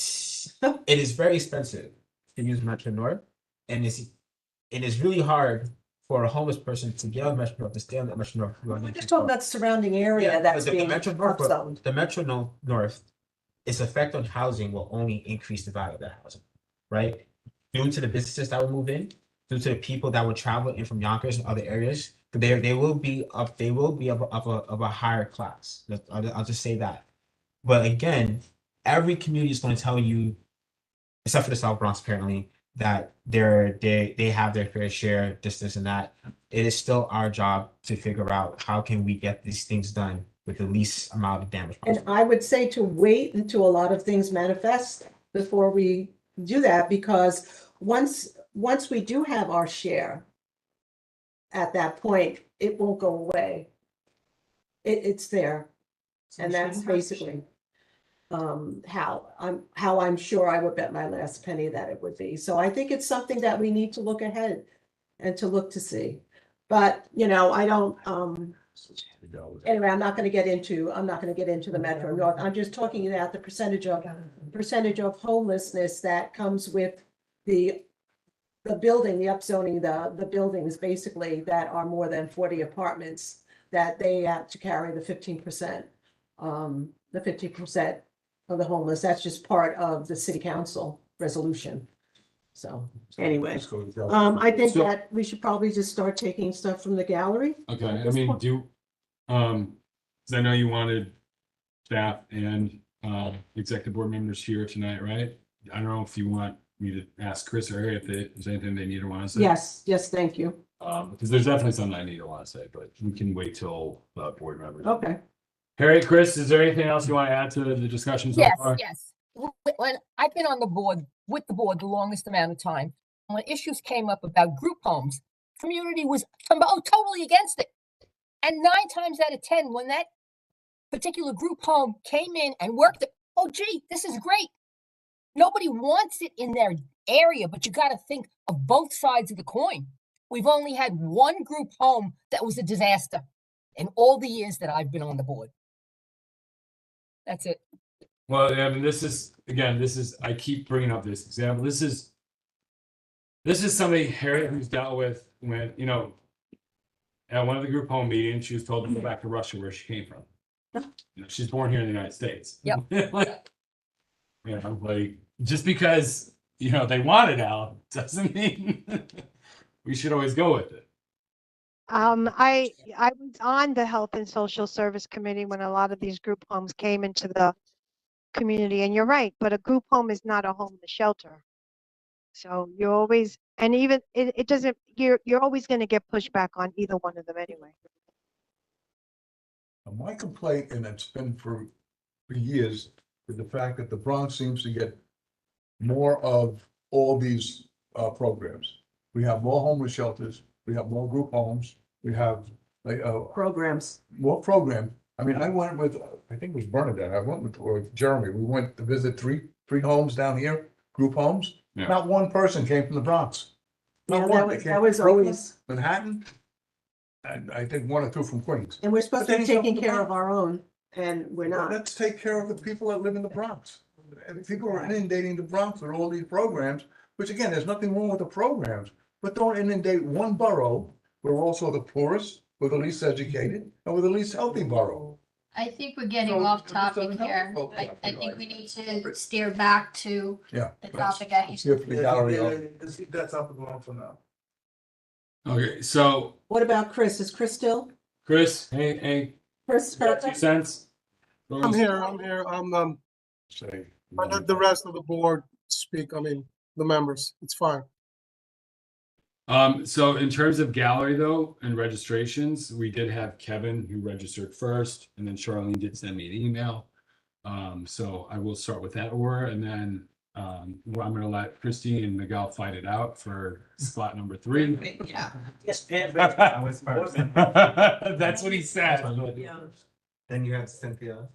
is very expensive to use Metro North, and it is really hard for a homeless person to get on Metro North, to stay on the Metro North. We're just talking about the surrounding area that's the being Metro North, zoned. the Metro North, its effect on housing will only increase the value of that housing, right? Due to the businesses that will move in, due to the people that will travel in from Yonkers and other areas, they will be of a higher class. I'll just say that. But again, every community is going to tell you, except for the South Bronx, apparently, that they have their fair share, this and that. It is still our job to figure out how can we get these things done with the least amount of damage And possible. I would say to wait until a lot of things manifest before we do that, because once we do have our share, at that point, it won't go away. It's there. And that's basically how I'm sure I would bet my last penny that it would be. So I think it's something that we need to look ahead and to look to see. But, I don't, anyway, I'm not gonna get into the Metro North. I'm just talking about the percentage of homelessness that comes with the building, the upzoning, the buildings basically that are more than 40 apartments, that they have to carry the 15%, the 50% of the homeless. That's just part of the city council resolution. So anyway, I think So- that we should probably just start taking stuff from the gallery. Okay, I mean, cause I know you wanted staff and executive board members here tonight, right? I don't know if you want me to ask Chris or Harry if there's anything they need or want to say. Yes, thank you. Because there's definitely something I need to want to say, but we can wait till board members. Okay. Harry, Chris, is there anything else you want to add to the discussion so Yes, far? yes. When I've been on the board, with the board the longest amount of time, when issues came up about group homes, community was totally against it. And 9 times out of 10, when that particular group home came in and worked it, oh gee, this is great. Nobody wants it in their area, but you got to think of both sides of the coin. We've only had one group home that was a disaster in all the years that I've been on the board. That's it. Well, I mean, this is, again, I keep bringing up this example. This is somebody, Harriet, who's dealt with when, at one of the group home meetings, she was told to go back to Russia where she came from. She's born here in the United States. Yep. Like, just because, they want it out, doesn't mean we should always go with it. I was on the Health and Social Service Committee when a lot of these group homes came into the community, and you're right, but a group home is not a homeless shelter. So you're always, and even, it doesn't, you're always gonna get pushback on either one of them anyway. My complaint, and it's been for years, is the fact that the Bronx seems to get more of all these programs. We have more homeless shelters, we have more group homes, we have Programs. more program. I mean, I went with, I think it was Bernadette, I went with, or Jeremy, we went to visit three homes down here, group homes. Yeah. Not one person came from the Bronx. Yeah, Not that one. was- They came that was from Brooklyn, always- Manhattan, and I think one or two from Queens. And we're supposed to But be they don't taking come care back. of our own, and we're not. Let's take care of the people that live in the Bronx. And people are inundating the Bronx with all these programs, which again, there's nothing wrong with the programs, but don't inundate one borough. We're also the poorest, we're the least educated, and we're the least healthy borough. I think we're getting So, off it just topic doesn't help here. folks. I think we need to steer back to Yeah. the topic at hand. Give the gallery a- That's up and going for now. Okay, so What about Chris? Is Chris still? Chris, hey, Chris, got 2 cents? I'm here. Say. I let the rest of the board speak. The members. It's fine. So in terms of gallery though, and registrations, we did have Kevin who registered first, and then Charlene did send me an email. So I will start with that order, and then I'm gonna let Christine and Miguel fight it out for spot number 3. Yeah. I was first. That's what he said. Then you have Cynthia.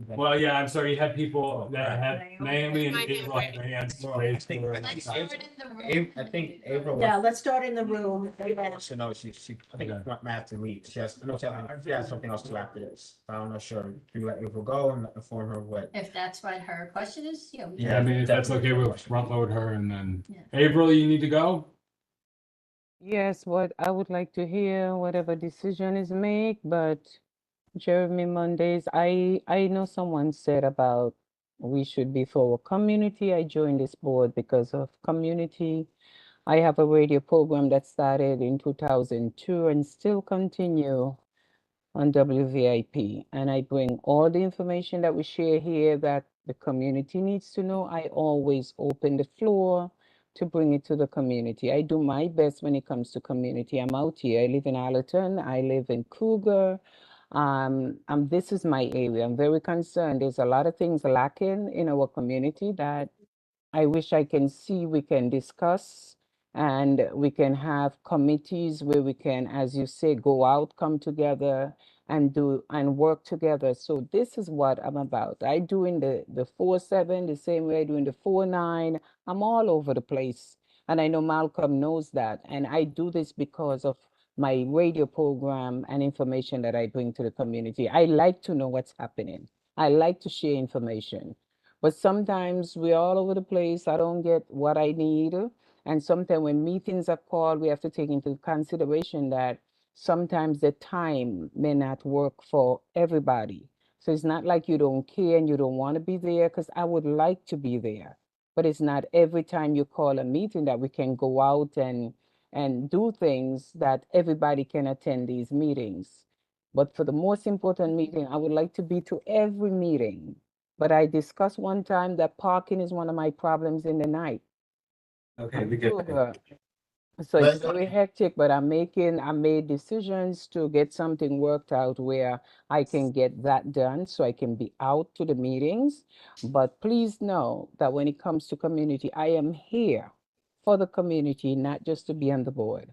Well, yeah, I'm sorry, you had people that had Naomi and My hand April had their hands raised. Let's start in the room. I think April. Yeah, let's start in the room. So no, she, I think might have to leave. She has, no, she has something else to after this. I'm not sure. Do you let April go and inform her what? If that's what her question is, yeah. we Yeah, I mean, if that's okay, we'll front load her and then, Yeah. April, you need to go? Yes, what I would like to hear whatever decision is made, but Jeremy Mondays, I know someone said about we should be for community. I joined this board because of community. I have a radio program that started in 2002 and still continue on WVIP. And I bring all the information that we share here that the community needs to know. I always open the floor to bring it to the community. I do my best when it comes to community. I'm out here. I live in Allerton. I live in Cougar. This is my area. I'm very concerned. There's a lot of things lacking in our community that I wish I can see we can discuss, and we can have committees where we can, as you say, go out, come together and do and work together. So this is what I'm about. I do in the 4-7 the same way I do in the 4-9. I'm all over the place. And I know Malcolm knows that. And I do this because of my radio program and information that I bring to the community. I like to know what's happening. I like to share information. But sometimes we're all over the place. I don't get what I need. And sometimes when meetings are called, we have to take into consideration that sometimes the time may not work for everybody. So it's not like you don't care and you don't want to be there, because I would like to be there. But it's not every time you call a meeting that we can go out and do things that everybody can attend these meetings. But for the most important meeting, I would like to be to every meeting. But I discussed one time that parking is one of my problems in the night. Okay, we get. So it's very hectic, but I made decisions to get something worked out where I can get that done so I can be out to the meetings. But please know that when it comes to community, I am here for the community, not just to be on the board.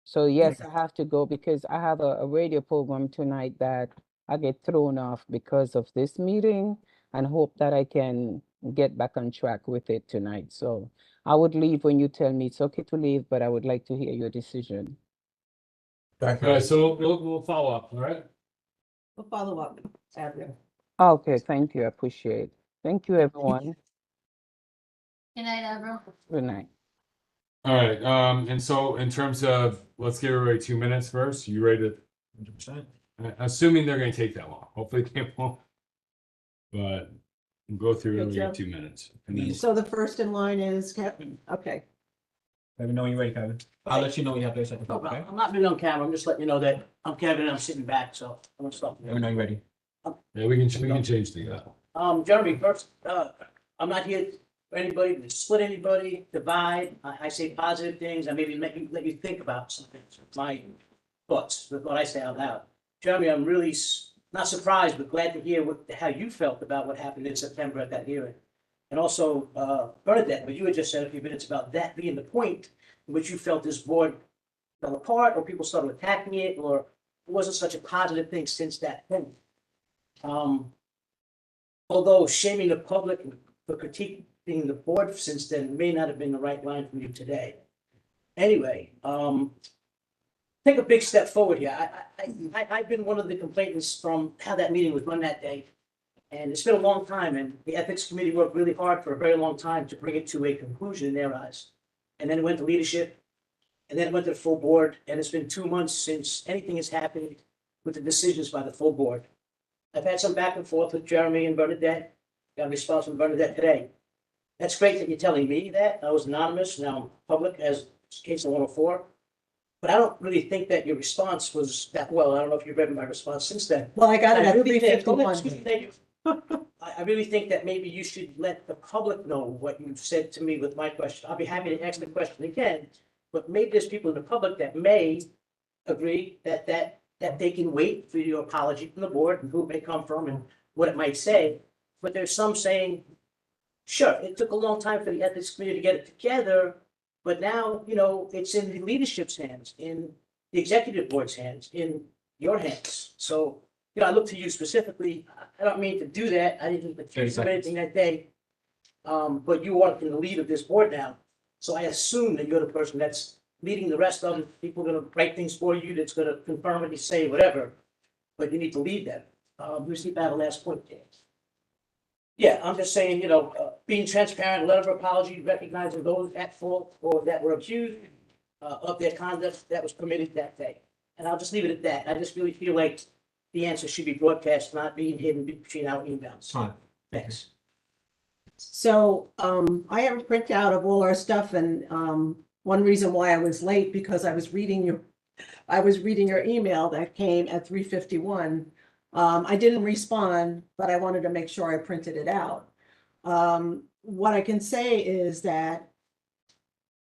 So yes, I have to go because I have a radio program tonight that I get thrown off because of this meeting, and hope that I can get back on track with it tonight. So I would leave when you tell me it's okay to leave, but I would like to hear your decision. Thank All right, so we'll follow up, all right? We'll follow up, Adrian. Okay, thank you, I appreciate. Thank you, everyone. Good night, everyone. Good night. All right, and so in terms of, let's give everybody 2 minutes first. You ready to, 100%. assuming they're gonna take that long, hopefully they won't. But we'll go through it, Good we job. have 2 minutes. And then- So the first in line is Kevin. Okay. Let me know when you're ready, Kevin. I'll let you know when you have to second, No okay? problem. I'm not really on camera. I'm just letting you know that I'm Kevin and I'm sitting back, so I'm gonna stop. Let me know you're ready. Yeah, we can change the, Jeremy, first, I'm not here for anybody to split anybody, divide. I say positive things. I maybe let you think about some things. My thoughts, what I say out loud. Jeremy, I'm really not surprised, but glad to hear how you felt about what happened in September at that hearing. And also, Bernadette, what you had just said a few minutes about that being the point in which you felt this board fell apart, or people started attacking it, or it wasn't such a positive thing since that point. Although shaming the public for critiquing the board since then may not have been the right line from you today. Anyway, take a big step forward here. I've been one of the complainants from how that meeting was run that day. And it's been a long time, and the ethics committee worked really hard for a very long time to bring it to a conclusion in their eyes. And then it went to leadership, and then it went to the full board, and it's been 2 months since anything has happened with the decisions by the full board. I've had some back and forth with Jeremy and Bernadette. Got a response from Bernadette today. That's great that you're telling me that. I was anonymous, now I'm public as case 104. But I don't really think that your response was that well. I don't know if you've read my response since then. Well, I got it I at really think- 3:51. excuse me, thank you. I really think that maybe you should let the public know what you've said to me with my question. I'll be happy to ask the question again, but maybe there's people in the public that may agree that they can wait for your apology from the board and who it may come from and what it might say. But there's some saying, sure, it took a long time for the ethics committee to get it together, but now, it's in the leadership's hands, in the executive board's hands, in your hands. So, I look to you specifically. I don't mean to do that. I didn't accuse you of anything that day. But you are in the lead of this board now. So I assume that you're the person that's leading the rest of them. People are gonna write things for you, that's gonna confirm what you say, whatever. But you need to lead them. Lucy, I have a last point, James. Yeah, I'm just saying, being transparent, letter of apology, recognizing those at fault or that were accused of their conduct that was permitted that day. And I'll just leave it at that. I just really feel like the answer should be broadcast, not being hidden between our emails. Fine. Thanks. So, I have a printout of all our stuff, and, one reason why I was late, because I was reading your email that came at 3:51. I didn't respond, but I wanted to make sure I printed it out. What I can say is that,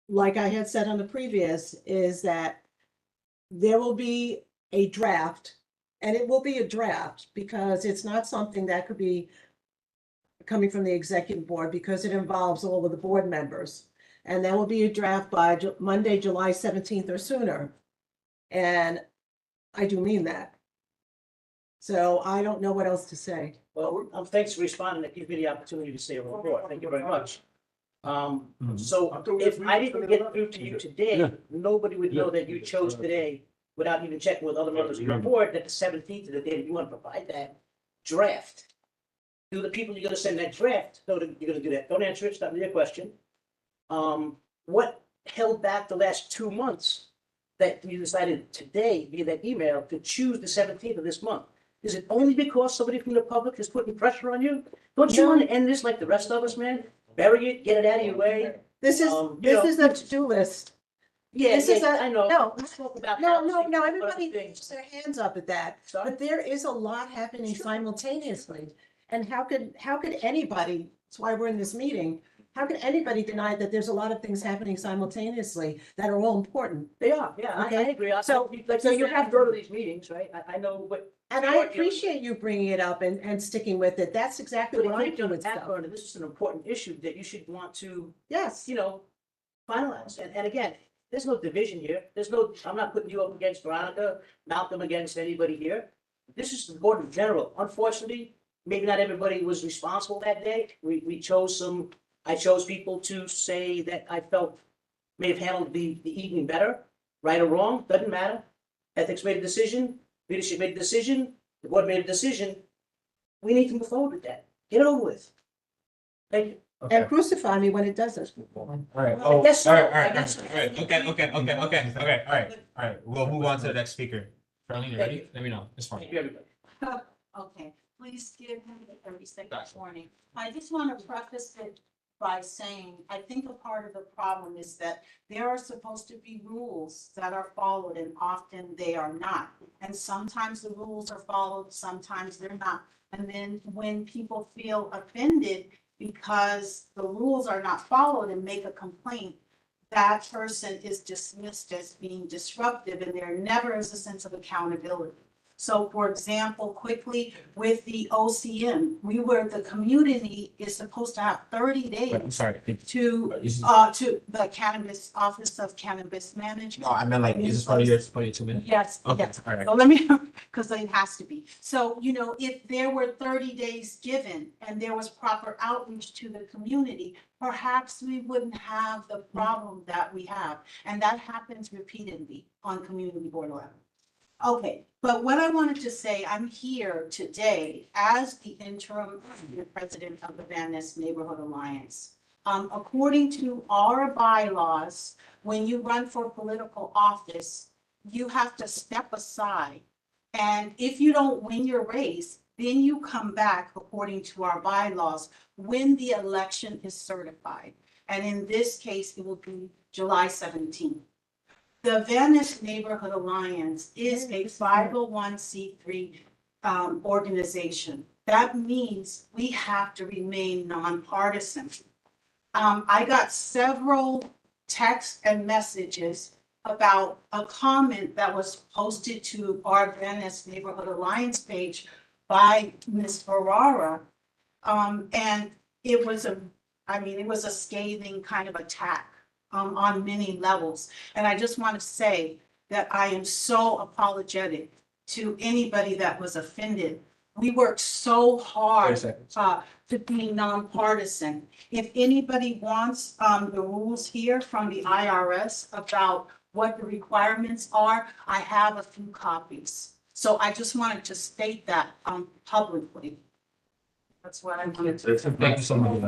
like I had said on the previous, is that there will be a draft, and it will be a draft because it's not something that could be coming from the executive board because it involves all of the board members. And there will be a draft by Monday, July 17th or sooner. And I do mean that. So I don't know what else to say. Well, thanks for responding. That gives me the opportunity to say a report. Thank you very much. So if I didn't get through to you today, nobody would know that you chose today without even checking with other members of your board that the 17th is the day that you want to provide that draft. Do the people you're gonna send that draft know that you're gonna do that? Don't answer it. It's not your question. What held back the last 2 months that you decided today via that email to choose the 17th of this month? Is it only because somebody from the public is putting pressure on you? Don't you want to end this like the rest of us, man? Bury it, get it out of your way. This is a to-do list. Yeah, This is I know. no, Let's talk about no, housing, everybody other things. puts their hands up at that. Sorry? But there is a lot happening simultaneously. And how could anybody, that's why we're in this meeting, how could anybody deny that there's a lot of things happening simultaneously that are all important? They are, yeah, I Okay. agree. So You have to go to these meetings, right? I know what. And I appreciate you bringing it up and sticking with it. That's exactly But what I if do you're on the with back stuff. burner, this is an important issue that you should want to, Yes. finalize. And again, there's no division here. I'm not putting you up against Veronica, Malcolm against anybody here. This is the board in general. Unfortunately, maybe not everybody was responsible that day. I chose people to say that I felt may have handled the evening better, right or wrong, doesn't matter. Ethics made a decision, leadership made a decision, the board made a decision. we need to move forward with that. Get it over with. Thank you. And crucify me when it doesn't. All right. I Oh, guess so. all right, all I right, guess all so. right. Okay. All right. We'll move on to the next speaker. Charlene, you ready? Let me know. It's fine. Thank you, everybody. Okay, please give him the 30-second warning. I just want to preface it by saying, I think a part of the problem is that there are supposed to be rules that are followed and often they are not. And sometimes the rules are followed, sometimes they're not. And then when people feel offended because the rules are not followed and make a complaint, that person is dismissed as being disruptive and there never is a sense of accountability. So for example, quickly with the OCM, the community is supposed to have 30 Wait, I'm days sorry. to the Cannabis Office of Cannabis Management. No, I meant like, is this part of your 2 minutes? Yes, Okay, yes. all right. So let me, because it has to be. So, if there were 30 days given and there was proper outreach to the community, perhaps we wouldn't have the problem that we have. And that happens repeatedly on community board level. Okay, but what I wanted to say, I'm here today as the interim president of the Van Ness Neighborhood Alliance. According to our bylaws, when you run for political office, you have to step aside. And if you don't win your race, then you come back according to our bylaws when the election is certified. And in this case, it will be July 17th. The Van Ness Neighborhood Alliance is a 501c3 organization. That means we have to remain nonpartisan. I got several texts and messages about a comment that was posted to our Van Ness Neighborhood Alliance page by Ms. Ferrara. And it was a scathing kind of attack on many levels. And I just want to say that I am so apologetic to anybody that was offended. We worked so hard to be nonpartisan. If anybody wants the rules here from the IRS about what the requirements are, I have a few copies. So I just wanted to state that publicly. That's what I wanted to. Thank you so much.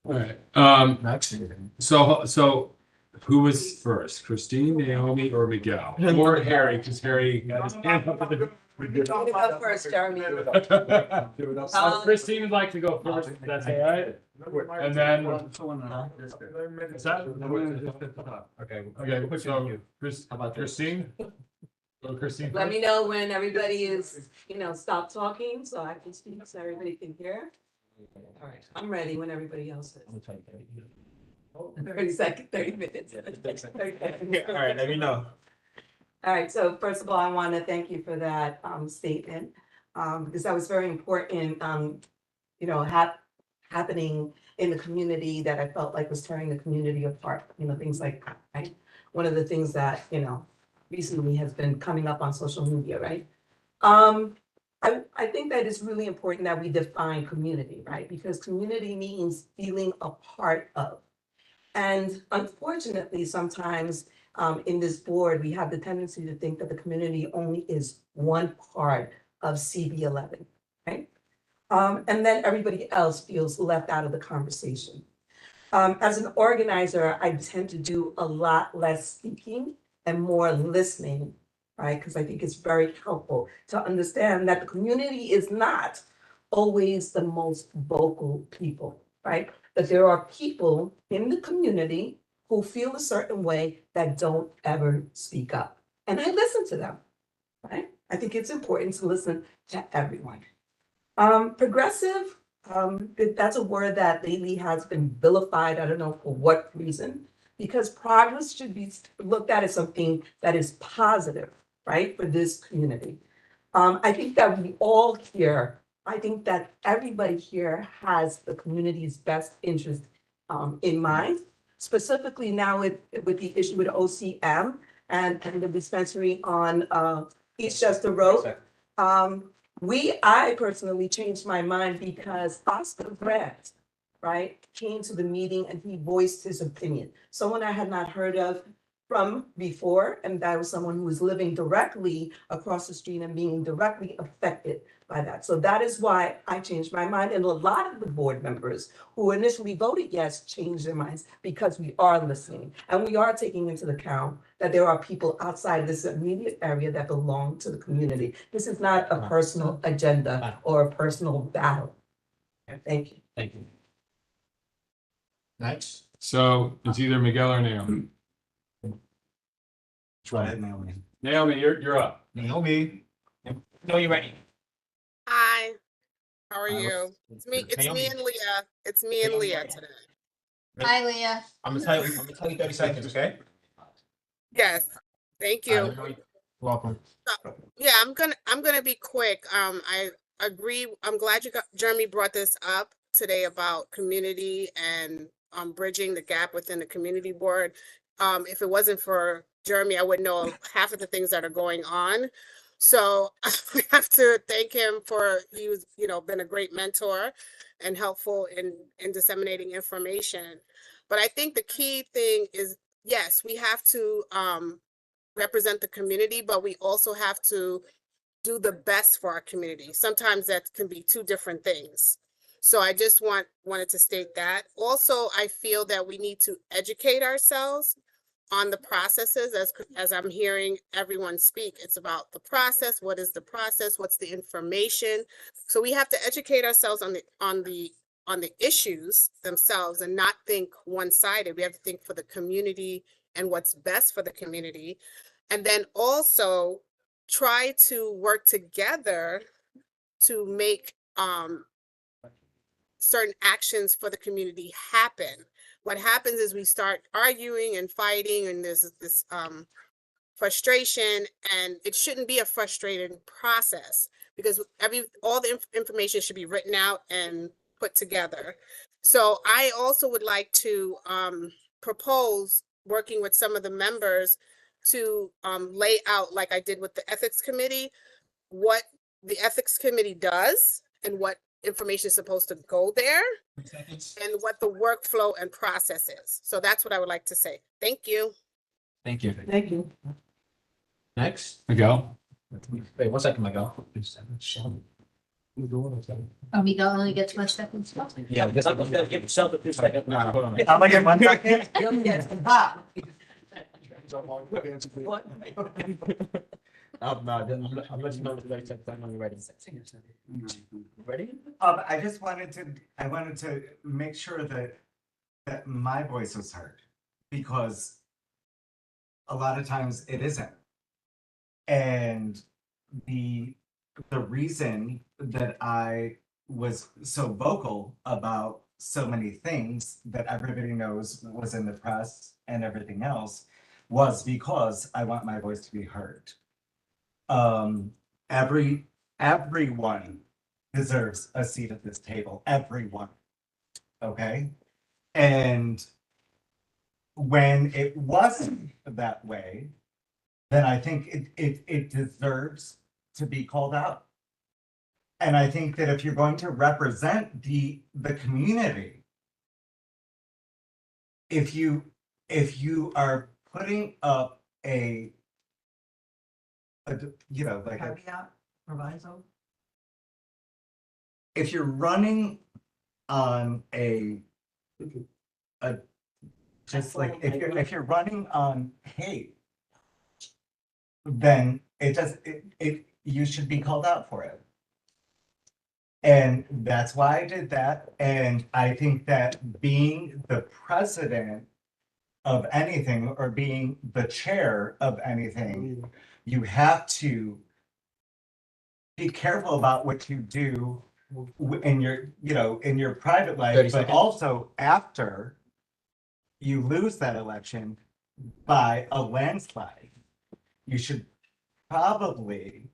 All right, so who was first, Christine, Naomi, or Miguel? Or Harry, because Harry got his hand up at the. Go first, Jeremy. Christine would like to go first, if that's all right? And then. Is that? Okay, so Christine? So Christine. Let me know when everybody is, stop talking so I can speak so everybody can hear. All right, I'm ready when everybody else is. 30 minutes. All right, let me know. All right, so first of all, I want to thank you for that statement, because that was very important, happening in the community that I felt like was tearing the community apart, things like that, right? One of the things that, recently has been coming up on social media, right? I think that it's really important that we define community, right? Because community means feeling a part of. And unfortunately, sometimes in this board, we have the tendency to think that the community only is one part of CB11, right? And then everybody else feels left out of the conversation. As an organizer, I tend to do a lot less speaking and more listening, right? Because I think it's very helpful to understand that the community is not always the most vocal people, right? That there are people in the community who feel a certain way that don't ever speak up. And I listen to them, right? I think it's important to listen to everyone. Progressive, that's a word that lately has been vilified. I don't know for what reason, because progress should be looked at as something that is positive, right, for this community. I think that we all here, I think that everybody here has the community's best interest in mind, specifically now with the issue with OCM and the dispensary on Eastchester Road. I personally changed my mind because Oscar Grant, right, came to the meeting and he voiced his opinion. Someone I had not heard of from before, and that was someone who was living directly across the street and being directly affected by that. So that is why I changed my mind, and a lot of the board members who initially voted yes changed their minds, because we are listening and we are taking into account that there are people outside this immediate area that belong to the community. This is not a personal agenda or a personal battle. Thank you. Thank you. Next. So it's either Miguel or Naomi. Go ahead, Naomi. Naomi, you're up. Naomi. No, you're ready. Hi, how are Hi, you? It's me Naomi. and Leah. It's me and Leah today. Hi, Leah. I'm gonna tell you 30 seconds, okay? Yes, thank you. Welcome. Yeah, I'm gonna be quick. I agree. I'm glad Jeremy brought this up today about community and bridging the gap within the community board. If it wasn't for Jeremy, I wouldn't know half of the things that are going on. So I have to thank him for he's been a great mentor and helpful in disseminating information. But I think the key thing is, yes, we have to represent the community, but we also have to do the best for our community. Sometimes that can be two different things. So I just wanted to state that. Also, I feel that we need to educate ourselves on the processes. As I'm hearing everyone speak, it's about the process. What is the process? What's the information? So we have to educate ourselves on the issues themselves and not think one-sided. We have to think for the community and what's best for the community. And then also try to work together to make certain actions for the community happen. What happens is we start arguing and fighting, and there's this frustration, and it shouldn't be a frustrating process, because all the information should be written out and put together. So I also would like to propose working with some of the members to lay out, like I did with the ethics committee, what the ethics committee does and what information is supposed to go there and what the workflow and process is. So that's what I would like to say. Thank you. Thank you. Thank you. Next. Miguel. Wait, 1 second, Miguel. Oh, Miguel only gets 1 second. Yeah, this I'm gonna give yourself a few seconds. No, hold on. I'm gonna get 1 second. I'm letting you know the 30 seconds. I'm ready. Ready? I just wanted to make sure that my voice was heard, because a lot of times it isn't. And the reason that I was so vocal about so many things that everybody knows was in the press and everything else was because I want my voice to be heard. Everyone deserves a seat at this table. Everyone. Okay? And when it wasn't that way, then I think it deserves to be called out. And I think that if you're going to represent the community, if you are putting up a like a Caveat, proviso. if you're running on just like if you're running on hate, then you should be called out for it. And that's why I did that. And I think that being the president of anything or being the chair of anything, you have to be careful about what you do in your private life, 30 but seconds. also after you lose that election by a landslide. You should probably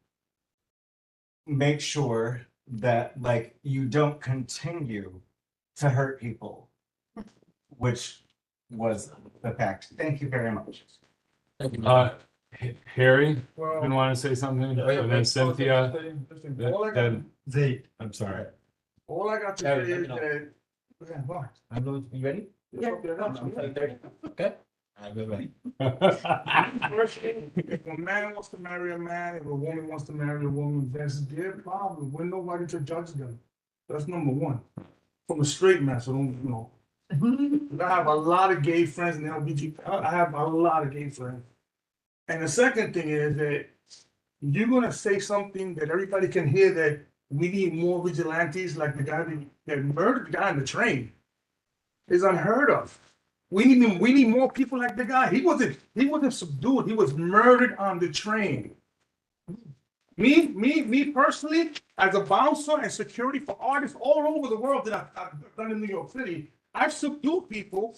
make sure that you don't continue to hurt people, which was the fact. Thank you very much. Harry, you Well, want to say something? And then Cynthia, then Zeke. I'm sorry. all I got to Harry, say let me is know. that. I'm going. You ready? Yeah. Okay. Have a good one. First, if a man wants to marry a man, if a woman wants to marry a woman, that's their problem. We're nobody to judge them. That's number one. From a straight man, so don't, you know. I have a lot of gay friends in the LGBT. I have a lot of gay friends. And the second thing is that you're gonna say something that everybody can hear, that we need more vigilantes, like the guy that murdered the guy on the train. Is unheard of. We need more people like the guy. He wasn't subdued. He was murdered on the train. Me personally, as a bouncer and security for artists all over the world that I've done in New York City, I've subdued people,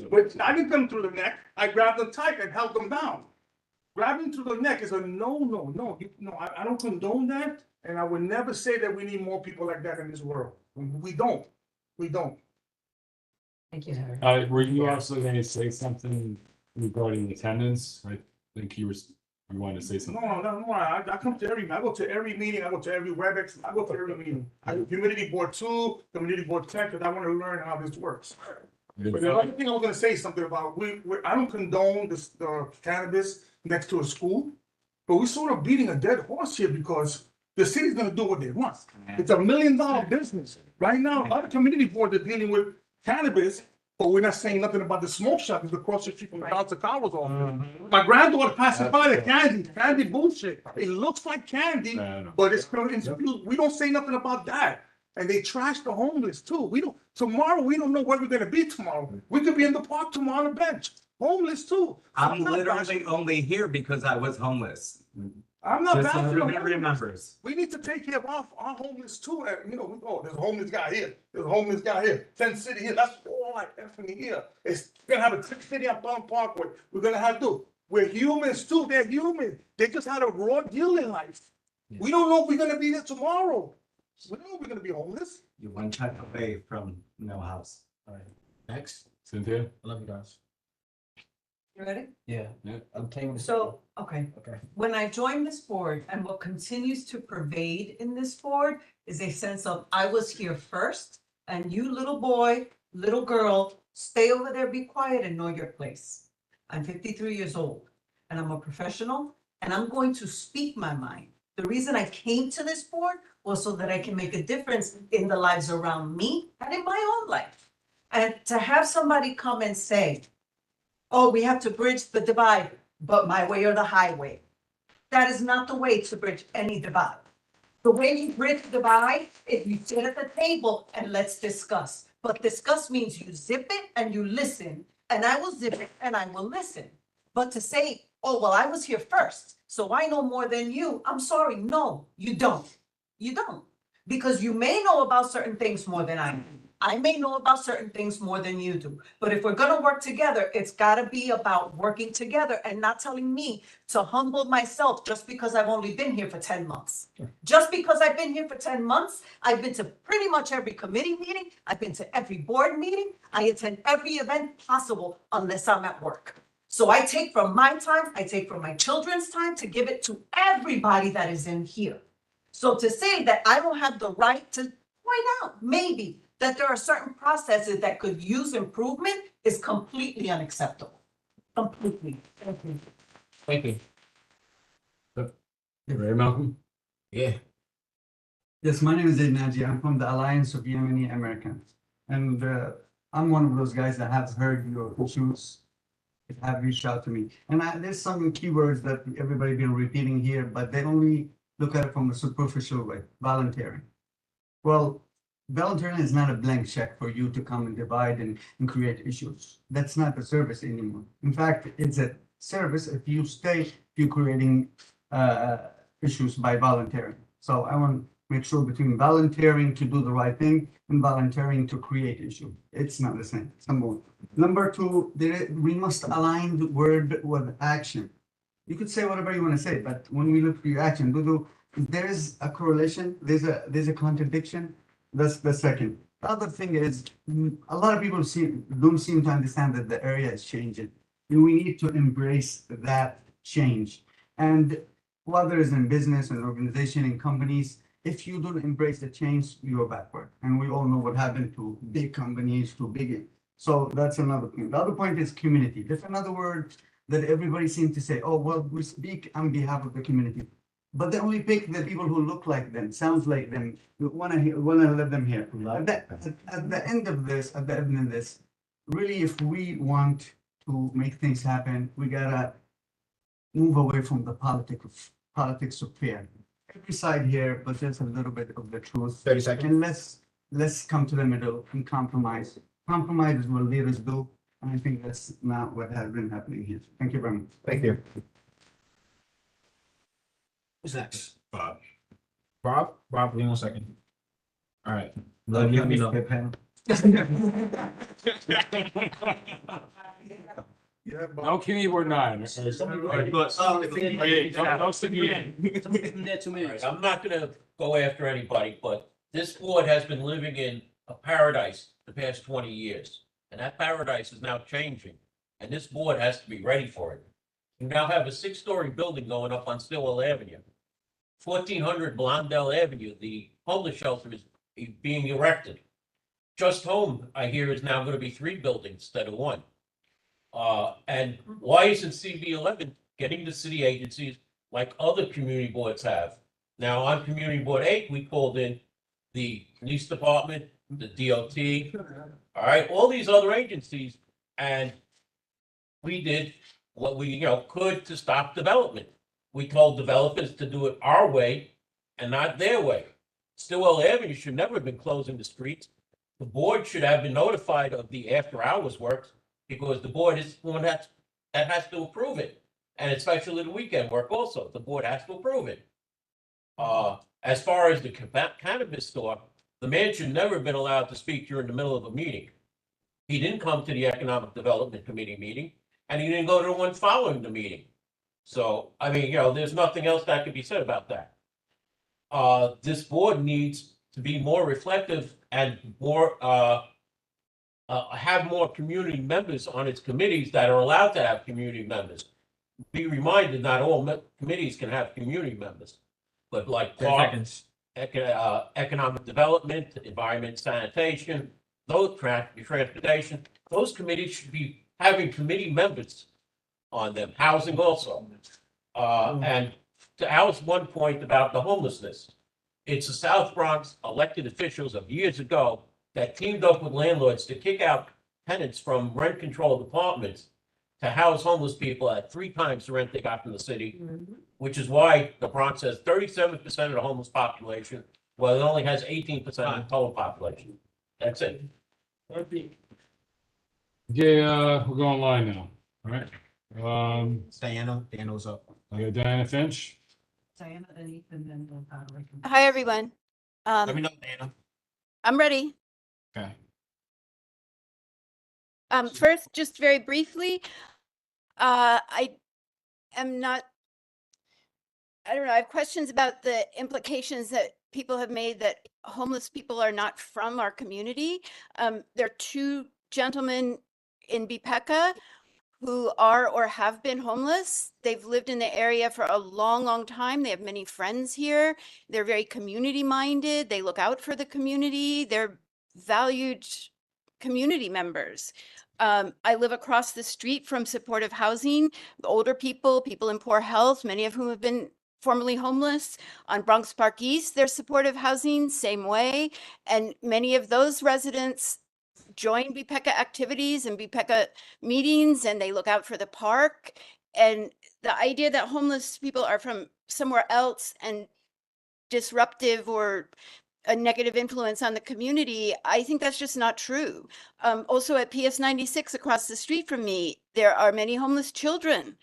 but I didn't come through the neck. I grabbed them tight and held them down. Grabbing through the neck is a no. I don't condone that, and I would never say that we need more people like that in this world. We don't. Thank you, Harry. Were you also going to say something regarding attendance? I think you wanted to say something. No. I come to I go to every meeting. I go to every WebEx. I go to every meeting. I do Community Board 2, Community Board 10, because I want to learn how this works. But the other thing I was going to say something about, I don't condone this cannabis next to a school, but we're sort of beating a dead horse here because the city's going to do what they want. It's $1 million business. Right now, other community boards are dealing with cannabis, but we're not saying nothing about the smoke shop that's across the street from Dr. Carl's office. My granddaughter passing by the candy bullshit. It looks like candy, but it's we don't say nothing about that. And they trash the homeless too. Tomorrow we don't know where we're gonna be tomorrow. We could be in the park tomorrow on a bench. Homeless too. I'm literally only here because I was homeless. I'm not Just so bashing everybody them. remembers. We need to take care of our homeless too. And, there's a homeless guy here. There's a homeless guy here. 10 City here. That's all I effing hear. We're gonna have a 10 City on Palm Parkway. We're gonna have to. We're humans too. They're human. They just had a raw deal in life. We don't know if we're gonna be here tomorrow. We don't know if we're gonna be homeless. You're one type away from no house. All right. Next, Cynthia. I love you guys. You ready? Yeah. I'm taking this. So, okay. When I joined this board, and what continues to pervade in this board is a sense of I was here first, and you little boy, little girl, stay over there, be quiet and know your place. I'm 53 years old and I'm a professional and I'm going to speak my mind. The reason I came to this board was so that I can make a difference in the lives around me and in my own life. And to have somebody come and say, oh, we have to bridge the divide, but my way or the highway. That is not the way to bridge any divide. The way you bridge the divide is you sit at the table and let's discuss. But discuss means you zip it and you listen, and I will zip it and I will listen. But to say, oh, well, I was here first, so I know more than you. I'm sorry, no, you don't. You don't. Because you may know about certain things more than I do. I may know about certain things more than you do, but if we're gonna work together, it's gotta be about working together and not telling me to humble myself just because I've only been here for 10 months. Just because I've been here for 10 months, I've been to pretty much every committee meeting, I've been to every board meeting, I attend every event possible unless I'm at work. So I take from my time, I take from my children's time to give it to everybody that is in here. So to say that I don't have the right to point out, maybe, that there are certain processes that could use improvement is completely unacceptable. Completely. Thank you. You ready, Malcolm? Yeah. Yes, my name is Zaid Naji. I'm from the Alliance of Yemeni Americans. And I'm one of those guys that have heard your issues, that have reached out to me. And there's some keywords that everybody been repeating here, but they only look at it from a superficial way, volunteering. Well, volunteering is not a blank check for you to come and divide and create issues. That's not a service anymore. In fact, it's a service if you're creating issues by volunteering. So I want to make sure between volunteering to do the right thing and volunteering to create issue. It's not the same. Number one. Number two, we must align the word with action. You could say whatever you want to say, but when we look at your action, there is a correlation, there's a contradiction. That's the second. The other thing is, a lot of people don't seem to understand that the area is changing. And we need to embrace that change. And whether it's in business and organization and companies, if you don't embrace the change, you go backward. And we all know what happened to big companies, to big So that's another point. The other point is community. There's another word that everybody seems to say, oh, well, we speak on behalf of the community. But they only pick the people who look like them, sounds like them, wanna let them hear. At the end of this, really, if we want to make things happen, we gotta move away from the politics of fear. Every side here, but there's a little bit of the truth. 30 seconds. And let's come to the middle and compromise. Compromise is what leaders do, and I think that's not what has been happening here. Thank you very much. Thank you. Who's next? Bob, give me 1 second. All right. Give me the Yeah, No keyboard nine. Oh, No sticking in. There 2 minutes. I'm not gonna go after anybody, but this board has been living in a paradise the past 20 years. And that paradise is now changing, and this board has to be ready for it. You now have a 6-story building going up on Stillwell Avenue. 1400 Blondell Avenue, the homeless shelter is being erected. Just Home, I hear, is now gonna be 3 buildings instead of 1. And why isn't CB11 getting the city agencies like other community boards have? Now, on Community Board 8, we called in the police department, the DOT, all right, all these other agencies, and we did what we, could to stop development. We told developers to do it our way and not their way. Stillwell Avenue should never have been closing the streets. The board should have been notified of the after-hours work, because the board is the one that has to approve it. And especially the weekend work also, the board has to approve it. As far as the cannabis store, the man should never have been allowed to speak during the middle of a meeting. He didn't come to the Economic Development Committee meeting, and he didn't go to the one following the meeting. So, I mean, there's nothing else that could be said about that. This board needs to be more reflective and more, have more community members on its committees that are allowed to have community members. Be reminded, not all committees can have community members, but like economic development, environment, sanitation, those transportation, those committees should be having committee members on them, housing also. And to Al's one point about the homelessness, it's the South Bronx elected officials of years ago that teamed up with landlords to kick out tenants from rent-controlled apartments to house homeless people at 3 times the rent they got from the city, which is why the Bronx has 37% of the homeless population, while it only has 18% of the total population. That's it. Yeah, we're going live now, all right? Diana's up. I got Diana Finch. Diana, and then. Hi, everyone. Let me know, Diana. I'm ready. Okay. First, just very briefly, I don't know, I have questions about the implications that people have made that homeless people are not from our community. There are 2 gentlemen in BPECA who are or have been homeless. They've lived in the area for a long, long time. They have many friends here. They're very community minded. They look out for the community. They're valued community members. I live across the street from supportive housing, older people, people in poor health, many of whom have been formerly homeless. On Bronx Park East, there's supportive housing, same way. And many of those residents join BPECA activities and BPECA meetings, and they look out for the park. And the idea that homeless people are from somewhere else and disruptive or a negative influence on the community, I think that's just not true. Also at PS 96 across the street from me, there are many homeless children.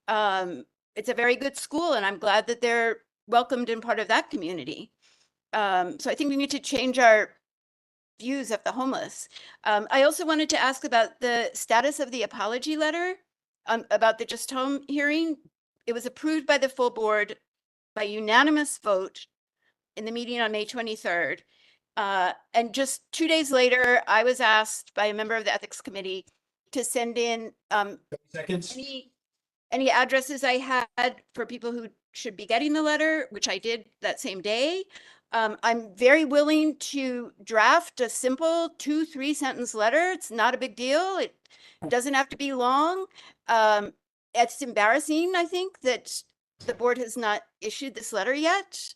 It's a very good school, and I'm glad that they're welcomed and part of that community. So I think we need to change our views of the homeless. I also wanted to ask about the status of the apology letter about the Just Home hearing. It was approved by the full board by unanimous vote in the meeting on May 23rd. And just 2 days later, I was asked by a member of the ethics committee to send in any addresses I had for people who should be getting the letter, which I did that same day. I'm very willing to draft a simple 2-3 sentence letter. It's not a big deal. It doesn't have to be long. It's embarrassing, I think, that the board has not issued this letter yet.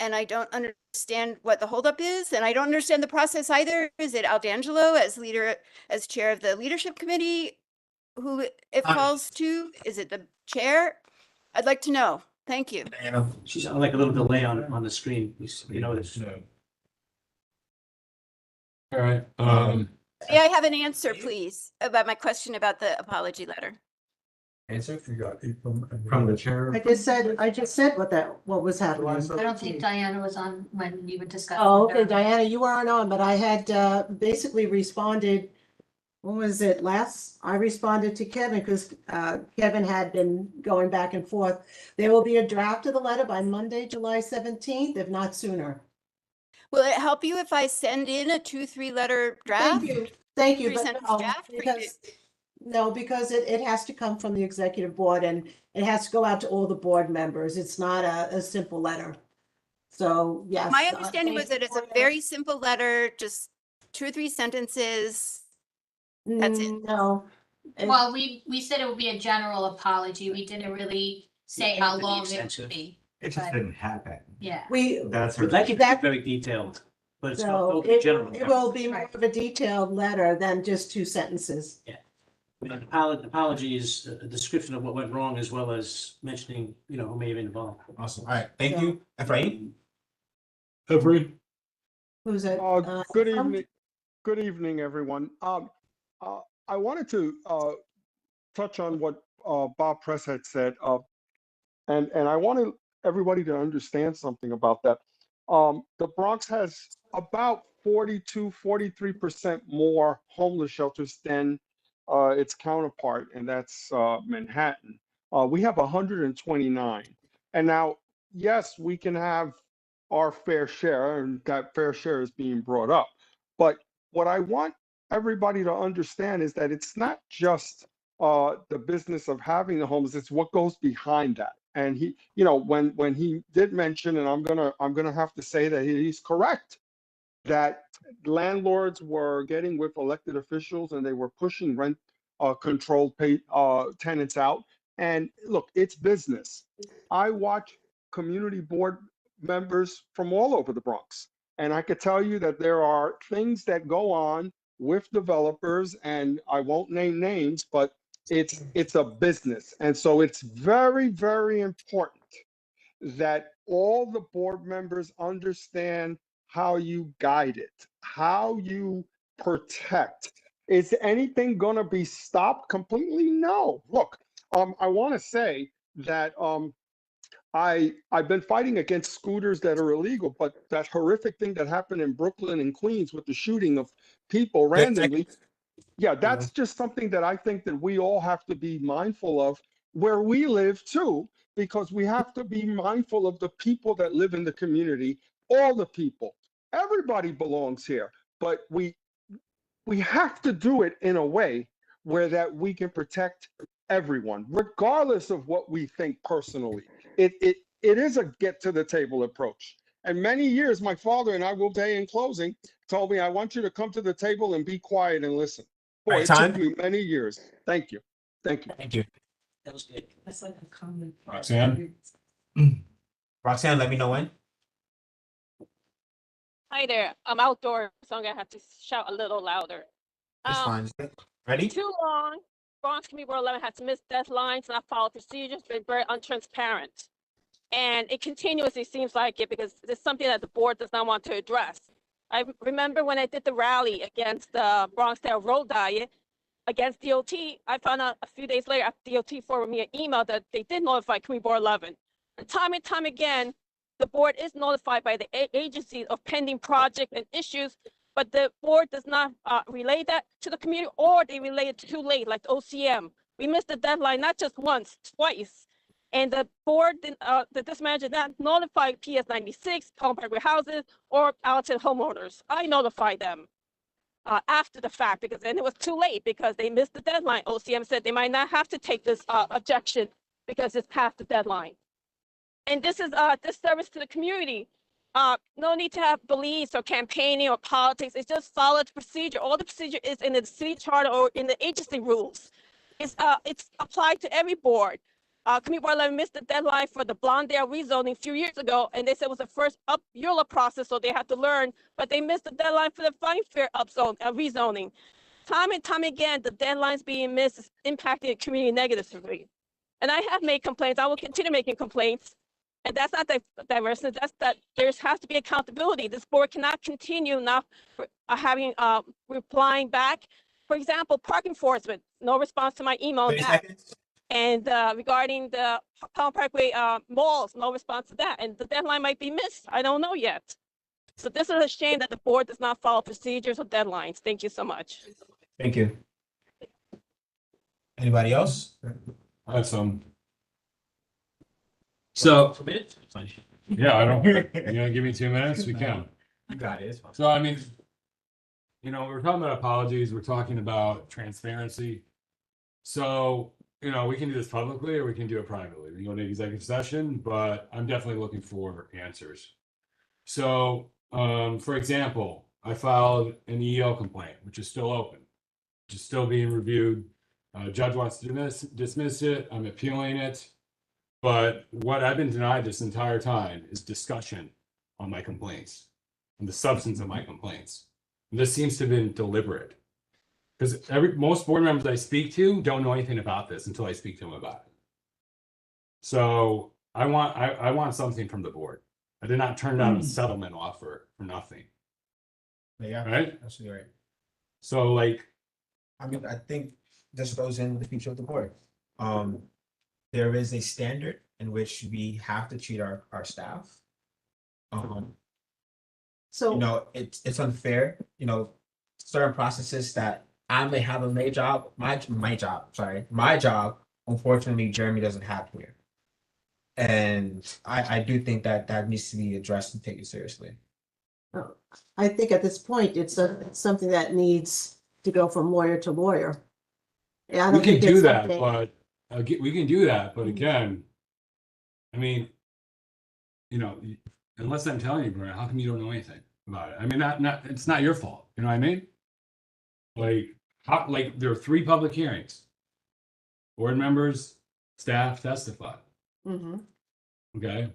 And I don't understand what the holdup is, and I don't understand the process either. Is it Al D'Angelo as chair of the leadership committee who it falls to? Is it the chair? I'd like to know. Thank you. She's on like a little delay on the screen. You know this. All right. May I have an answer, please, about my question about the apology letter? Answer You got it from the chair. I just said what was happening. I don't think Diana was on when we were discussing. Oh, okay, Diana, you weren't on, but I had basically responded, when was it I responded to Kevin because Kevin had been going back and forth. There will be a draft of the letter by Monday, July 17th, if not sooner. Will it help you if I send in a 2-3 letter draft? Thank you, 3-sentence but draft? because it has to come from the executive board and it has to go out to all the board members. It's not a simple letter. So, yes. My understanding was that it's a very simple letter, just 2 or 3 sentences. That's it. No. Well, we said it would be a general apology. We didn't really say how long it would be. It just but- didn't happen. Yeah. That's her. We'd like it to be very detailed, but it's So not it general. will be more of a detailed letter than just 2 sentences. An apology is a description of what went wrong as well as mentioning, who may have been involved. Awesome. All right. Thank you. Ephraim? Every. Who's it? Good evening. Good evening, everyone. I wanted to touch on what Bob Press had said, and I wanted everybody to understand something about that. The Bronx has about 43% more homeless shelters than its counterpart, and that's Manhattan. We have 129. And now, yes, we can have our fair share, and that fair share is being brought up. But what I want everybody to understand is that it's not just the business of having the homeless, it's what goes behind that. And he, when he did mention, and I'm gonna have to say that he's correct, that landlords were getting with elected officials and they were pushing rent controlled tenants out. And look, it's business. I watch community board members from all over the Bronx, and I could tell you that there are things that go on with developers, and I won't name names, but it's a business. And so it's very, very important that all the board members understand how you guide it, how you protect. Is anything going to be stopped completely? No. Look, I want to say that I've been fighting against scooters that are illegal, but that horrific thing that happened in Brooklyn and Queens with the shooting of people randomly, yeah, that's just something that I think that we all have to be mindful of where we live too, because we have to be mindful of the people that live in the community, all the people. Everybody belongs here, but we have to do it in a way where that we can protect everyone, regardless of what we think personally. It is a get to the table approach. And many years, my father, and I will say in closing, told me, I want you to come to the table and be quiet and listen. Boy, Right, it time. took me many years. Thank you. Thank you. Thank you. That was good. That's like a comment. Roxanne? Roxanne, let me know when. Hi there. I'm outdoors, so I'm gonna have to shout a little louder. It's fine. Ready? Too long. Bronx Community Board 11 has missed deadlines, not followed procedures, been very untransparent. And it continuously seems like it because it's something that the board does not want to address. I remember when I did the rally against the Bronxdale Road Diet against DOT, I found out a few days later after DOT forwarded me an email that they did notify Community Board 11. And time again, the board is notified by the agencies of pending projects and issues, but the board does not relay that to the community, or they relay it too late, like the OCM. We missed the deadline, not just once, twice. And the board, the district manager did not notify PS 96, Palm Parkway houses, or Alton homeowners. I notified them after the fact, because then it was too late because they missed the deadline. OCM said they might not have to take this objection because it's past the deadline. And this is disservice to the community. No need to have beliefs or campaigning or politics. It's just follow the procedure. All the procedure is in the city charter or in the agency rules. It's applied to every board. Community Board 11 missed the deadline for the Blondale rezoning a few years ago, and they said it was the first up EULA process, so they had to learn, but they missed the deadline for the Fine Fair rezoning. Time and time again, the deadlines being missed is impacting the community negatively. And I have made complaints. I will continue making complaints. And that's not diversity. That's that there has to be accountability. This board cannot continue not having replying back. For example, park enforcement, no response to my email. on 30 that. seconds. And regarding the Palm Parkway malls, no response to that. And the deadline might be missed. I don't know yet. So this is a shame that the board does not follow procedures or deadlines. Thank you so much. Thank you. Anybody else? I have some. So. Yeah, I don't, you gonna give me 2 minutes? We can. You got it. It's fine. So I mean, we're talking about apologies, we're talking about transparency. So, we can do this publicly or we can do it privately. We can go to executive session, but I'm definitely looking for answers. So, for example, I filed an EEO complaint, which is still open, which is still being reviewed. Judge wants to dismiss it. I'm appealing it. But what I've been denied this entire time is discussion on my complaints and the substance of my complaints. And this seems to have been deliberate. Because most board members I speak to don't know anything about this until I speak to them about it. So I want something from the board. I did not turn down a settlement offer for nothing. Yeah, right? Absolutely right. So I think this goes in the future of the board. There is a standard in which we have to treat our staff. So, it's unfair, certain processes that I may have my job, unfortunately, Jeremy doesn't have here. And I do think that needs to be addressed and taken seriously. I think at this point, it's something that needs to go from lawyer to lawyer. Yeah, I we don't can think do it's that, something- but we can do that. But again, I mean, unless I'm telling you, Brian, how come you don't know anything about it? I mean, it's not your fault. You know what I mean? There are 3 public hearings. Board members, staff testified. Mhm. Okay,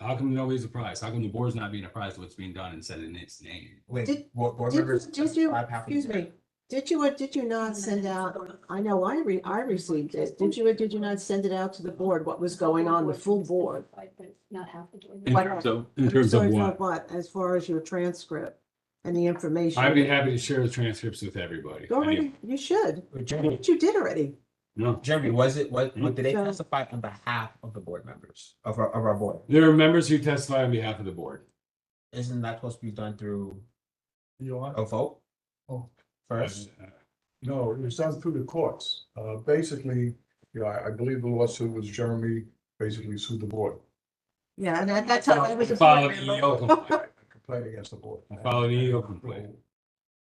how come nobody's surprised? How come the board's not being apprised of what's being done and said in its name? Did you or did you not send out, I know I received it, did you or did you not send it out to the board, what was going on, the full board? In terms of what? As far as your transcript and the information? I'd be happy to share the transcripts with everybody. You should, Jeremy, but you did already. No. Jeremy, what did they testify on behalf of the board members of our board? There are members who testify on behalf of the board. Isn't that supposed to be done through You are? a vote Oh, first? no, it's done through the courts. Basically, I believe the lawsuit was Jeremy basically sued the board. Yeah, and at that time, I was a Filed board an member. EEO complaint. Complaint against the board. I filed an EEO complaint.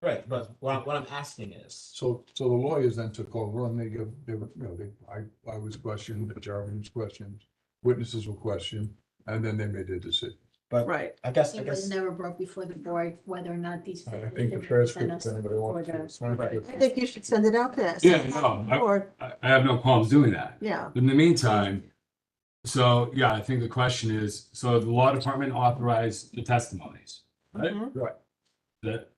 Right, but what I'm asking is, So the lawyers then took over and I was questioned, Jeremy was questioned, witnesses were questioned, and then they made their decision. but Right. I guess, It was never brought before the board whether or not these. I think the transcript, if anybody wants to. I think you should send it out there. Yeah, no, Or, I have no problems doing that. yeah, In the meantime, so yeah, I think the question is, so the law department authorized the testimonies, right? Mhm. Right. That,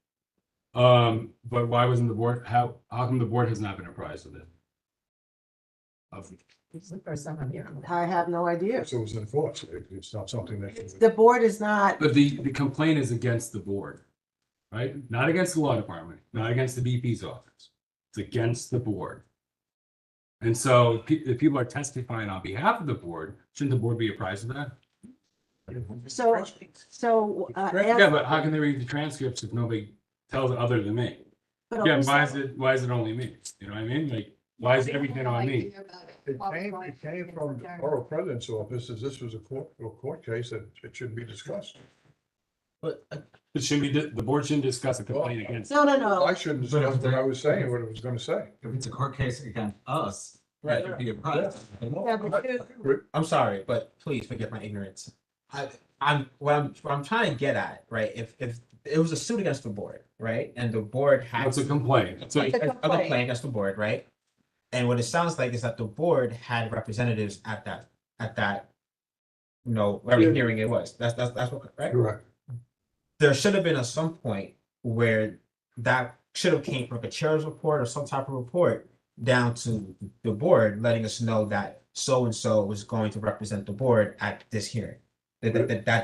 but why wasn't the board, how come the board has not been apprised of it? it's the first time I'm hearing. I have no idea. So it was enforced. It's not something that. The board is not, But the complaint is against the board, right? Not against the law department, not against the BP's office. It's against the board. And so if people are testifying on behalf of the board, shouldn't the board be apprised of that? so, Yeah, but how can they read the transcripts if nobody tells it other than me? But Yeah, also- why is it only me? You know what I mean? Why is everything on me? It came from the borough president's office, as this was a court case that it should be discussed. but It shouldn't be, the board shouldn't discuss a complaint against. no. I shouldn't discuss what I was saying, what I was gonna say. If it's a court case against us, Right. be apprised. Yeah, but you- I'm sorry, but please forgive my ignorance. what I'm trying to get at, right? If it was a suit against the board, right? And the board had It's a complaint. It's a a, complaint against the board, right? And what it sounds like is that the board had representatives at that, whatever hearing it was. That's what, right? Correct. There should have been at some point where that should have came from a chair's report or some type of report down to the board, letting us know that so-and-so was going to represent the board at this hearing. That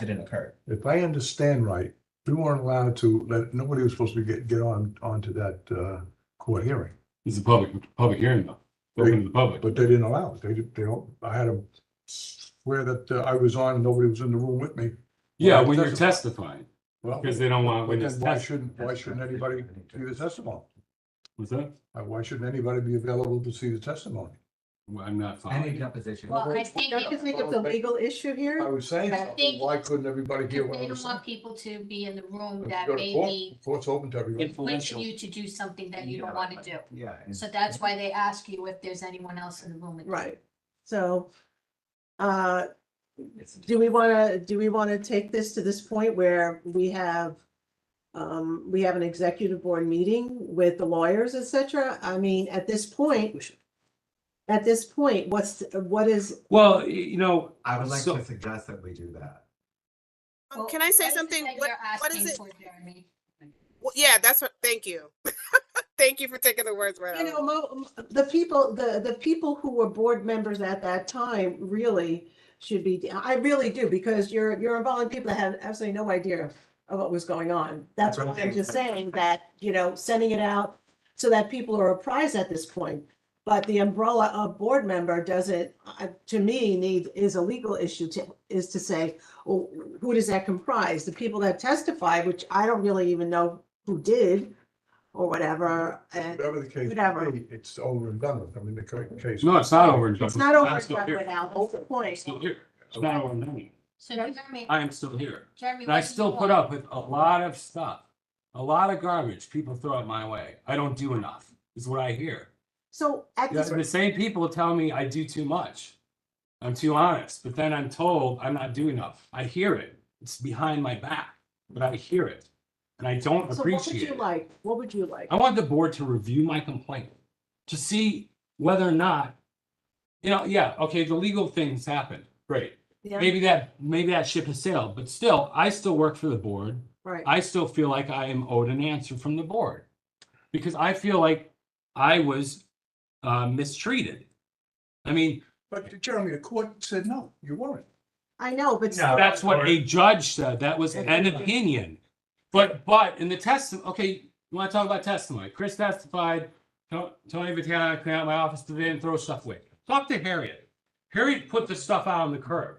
didn't occur. If I understand right, we weren't allowed to nobody was supposed to get onto that court hearing. it's a public hearing though. Open to the public. But they didn't allow it. They don't, I had to swear that I was on, and nobody was in the room with me. Yeah, I when you're testified. testifying, Well, because they don't want but witness then why testimony. shouldn't anybody see the testimony? What's that? Why shouldn't anybody be available to see the testimony? Well, I'm not Any following. deposition. Well, I think, Don't you think it's a legal issue here? I was saying, I think- why couldn't everybody hear what I they was don't saying? want people to be in the room If that you go to may court, be court's open to everybody. pushing you to do something that you don't want to do. Yeah. So that's why they ask you if there's anyone else in the room. with you. Right. So, do we want to take this to this point where we have an executive board meeting with the lawyers, et cetera? I mean, at this point, what is, Well, I would like so- to suggest that we do that. Can I say What is it something? that What you're is asking it? for, Jeremy? Well, yeah, that's what, thank you. Thank you for taking the words right you out. know, the people who were board members at that time really should be, I really do, because you're involving people that had absolutely no idea of what was going on. That's why I'm just saying that, sending it out so that people are apprised at this point. But the umbrella of board member doesn't, to me, is a legal issue to say, well, who does that comprise? The people that testified, which I don't really even know who did or whatever. And Whatever the case whatever. may be, it's over and done with. I mean, the case. No, it's not over. and done. It's not over I'm and still done here. with now, that's the point. Still here. It's not over and done. So Jeremy, I am still here. Jeremy, And I what do you still put want? up with a lot of stuff, a lot of garbage people throw at my way. I don't do enough, is what I hear. So at Yeah, this, the same people tell me I do too much. I'm too honest, but then I'm told I'm not doing enough. I hear it. It's behind my back, but I hear it. And I don't so what would appreciate you it. like? What would you like? I want the board to review my complaint to see whether or not, yeah, okay, the legal things happened. Great. Yeah. Maybe that ship has sailed, but still, I still work for the board. Right. I still feel like I am owed an answer from the board because I feel like I was mistreated. I mean, But Jeremy, the court said, no, you weren't. I know, but. No. that's what a judge said. That was an opinion. But in the testimony, okay, you want to talk about testimony? Chris testified. Tony Vitale came out of my office today and throw stuff away. Talk to Harriet. Harriet put the stuff out on the curb.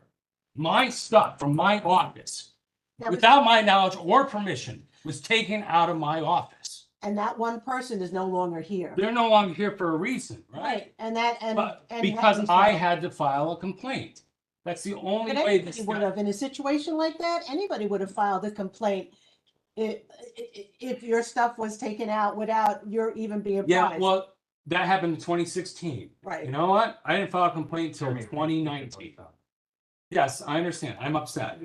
My stuff from my office, That was- without my knowledge or permission, was taken out of my office. And that one person is no longer here. They're no longer here for a reason, right? Right, and that, and. But and because that- I had to file a complaint. That's the only But way anybody this would have, in a situation like that, anybody would have filed a complaint if your stuff was taken out without your even being Yeah, apprised. well, that happened in 2016. Right. You know what? I didn't file a complaint until 2019. Yes, I understand. I'm upset.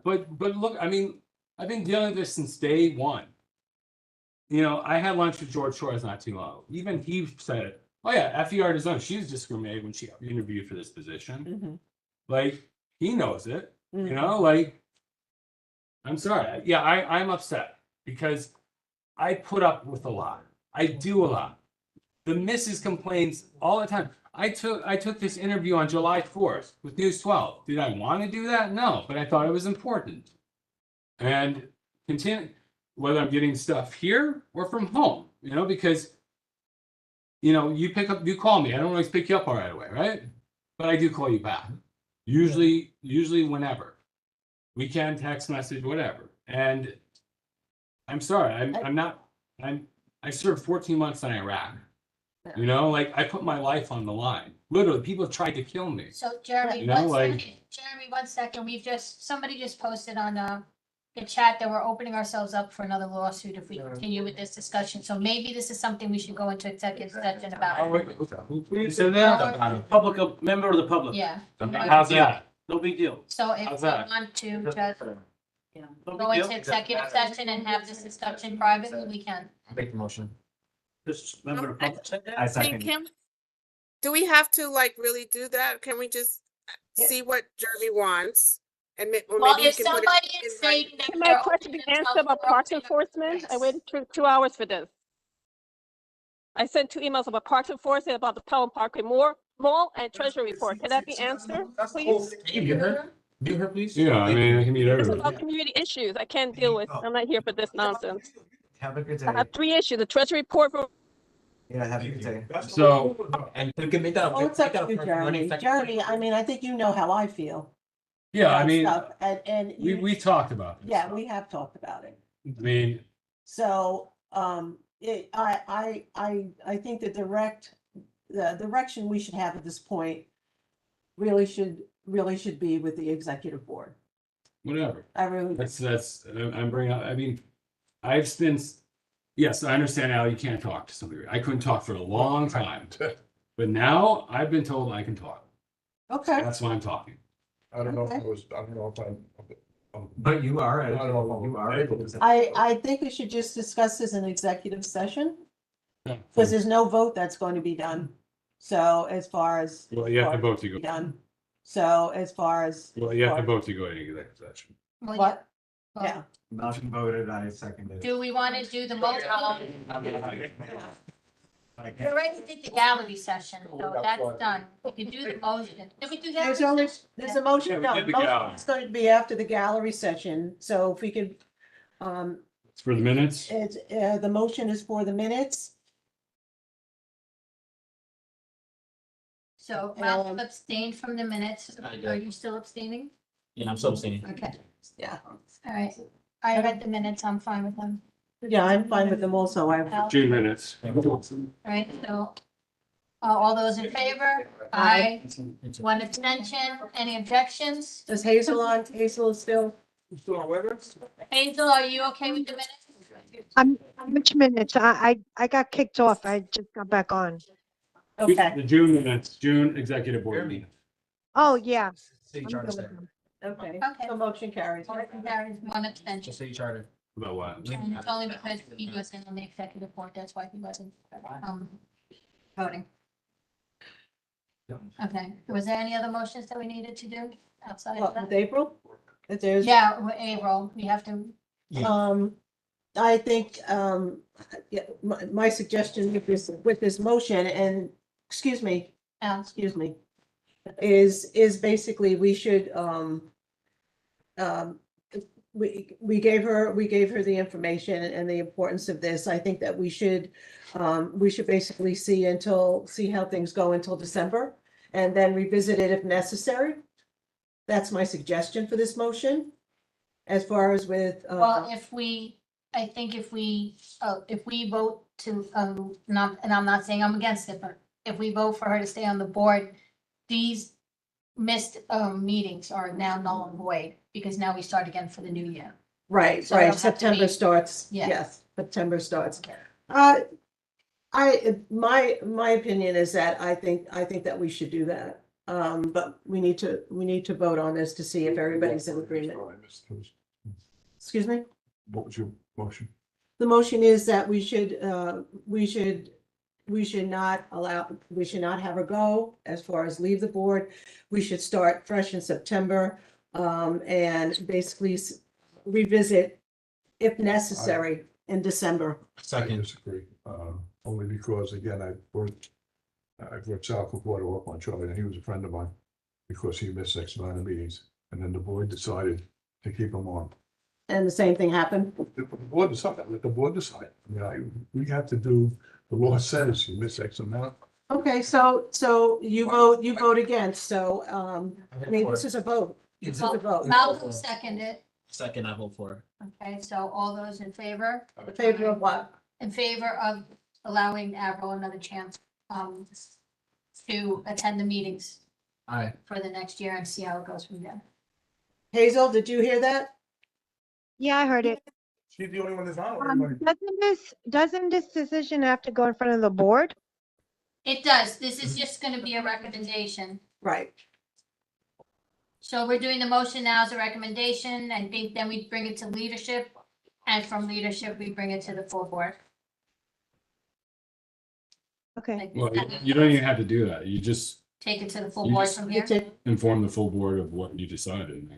But look, I mean, I've been dealing with this since day one. I had lunch with George Shores not too long. Even he said it. Oh yeah, FDR design. She was discriminated when she interviewed for this position. Mhm. Like he knows it. Mhm. I'm sorry. Yeah, I'm upset because I put up with a lot. I do a lot. The missus complains all the time. I took this interview on July 4th with News 12. Did I want to do that? No, but I thought it was important. And continue whether I'm getting stuff here or from home, because you call me. I don't always pick you up right away, right? But I do call you back. Usually whenever. Weekend, text message, whatever. And I'm sorry, I served 14 months in Iraq. I put my life on the line. Literally, people tried to kill me. So Jeremy, You know, like- Jeremy, 1 second. Somebody just posted on the chat that we're opening ourselves up for another lawsuit if we continue with this discussion. So maybe this is something we should go into executive session about. You said that? Public, a member of the public. Yeah. How's that? No big deal. So if How's we that? want to just Yeah. No go big into deal. executive session and have this discussion privately, we can. Make the motion. This member of the public said that? I Hey, second. Kim, do we have to like really do that? Can we just see what Jeremy wants? And or Well, maybe you if can put somebody it is in saying writing. that Can my they're question be open until answered about 4 parks p.m. enforcement? I waited 2 hours for this. I sent 2 emails about parks enforcement, about the Pelham Parkway Mall and treasury report. Can that be answered, please? You her? You her, please? Yeah, I mean, I can meet It's everybody. about community issues. I can't deal with, I'm not here for this nonsense. Have a good I day. have 3 issues, the treasury report for Yeah, have a good day. So, And you can make that. Oh, it's up to you, Jeremy. Jeremy, I mean, I think you know how I feel. yeah, I about mean, stuff, And we, you, we talked about this. yeah, we have talked about it. I mean, So, I think the direction we should have at this point really should be with the executive board. whatever. I really, I'm bringing up, I mean, I've been, yes, I understand now you can't talk to somebody. I couldn't talk for a long time. But now I've been told I can talk. okay, That's why I'm talking. I don't know if Okay. I don't know if I'm. But you are, I don't know if you I'm are. able to. I think we should just discuss this in executive session, Yeah. because there's no vote that's going to be done. So as far as. Well, you have to vote to go. be done. So as far as. Well, you have to vote to go into executive session. Well, What? well, Yeah, Motion voted, I seconded. Do we want to do the motion? We already did the gallery session, so that's done. We can do the motion. Did we do that? there's a motion, no, we did the motion gallery. is going to be after the gallery session, so if we could, It's for the minutes. it's, the motion is for the minutes. So Ralph abstained from the minutes. I did. Are you still abstaining? Yeah, I'm so saying. Okay, Yeah, all right. I read the minutes. I'm fine with them. yeah, I'm fine with them also, Al? June minutes. All right, so all those in favor? Aye. One abstention. Any objections? Does Hazel is still? Hazel, are you okay with the minutes? Which minutes? I got kicked off. I just got back on. Okay, The June minutes, June executive board meeting. Oh, yeah. City I'm charter good with said. them. okay, Okay. so motion carries. Motion carries, one abstention. Just city charter. About what? And it's only because he wasn't on the executive board, that's why he wasn't, voting. Okay, was there any other motions that we needed to do outside of What, that? with April? If there's. Yeah, with April, we have to, I think, yeah, my suggestion with this motion and, excuse me, is basically we should, we gave her the information and the importance of this. I think that we should basically see how things go until December and then revisit it if necessary. That's my suggestion for this motion. As far as with, well, I think if we vote to, not, and I'm not saying I'm against it, but if we vote for her to stay on the board, these missed, meetings are now null and void, because now we start again for the new year. right, So it'll right, have to September be- starts, Yeah. yes, September starts. My opinion is that I think that we should do that. But we need to vote on this to see if everybody's in agreement. Excuse me? What was your motion? The motion is that we should not have her go as far as leave the board. We should start fresh in September, and basically revisit if necessary in December. I disagree, only because, again, I've worked south of Water on Charlie, and he was a friend of mine because he missed X amount of meetings, and then the board decided to keep him on. And the same thing happened. The board decided, let the board decide. We have to do, the law says you miss X amount. Okay, so you vote against, so, I mean, this is a vote. This is a vote. Malcolm seconded. Second, I vote for. Okay, so all those in favor? In favor of what? In favor of allowing Avril another chance, to attend the meetings Aye. for the next year and see how it goes from there. Hazel, did you hear that? Yeah, I heard it. She's the only one that's on. Doesn't this decision have to go in front of the board? It does. This is just gonna be a recommendation. Right. So we're doing the motion now as a recommendation, and think then we bring it to leadership, and from leadership, we bring it to the full board. Okay. Well, you don't even have to do that. You just Take it to the full You board just- from You here. take, inform the full board of what you decided.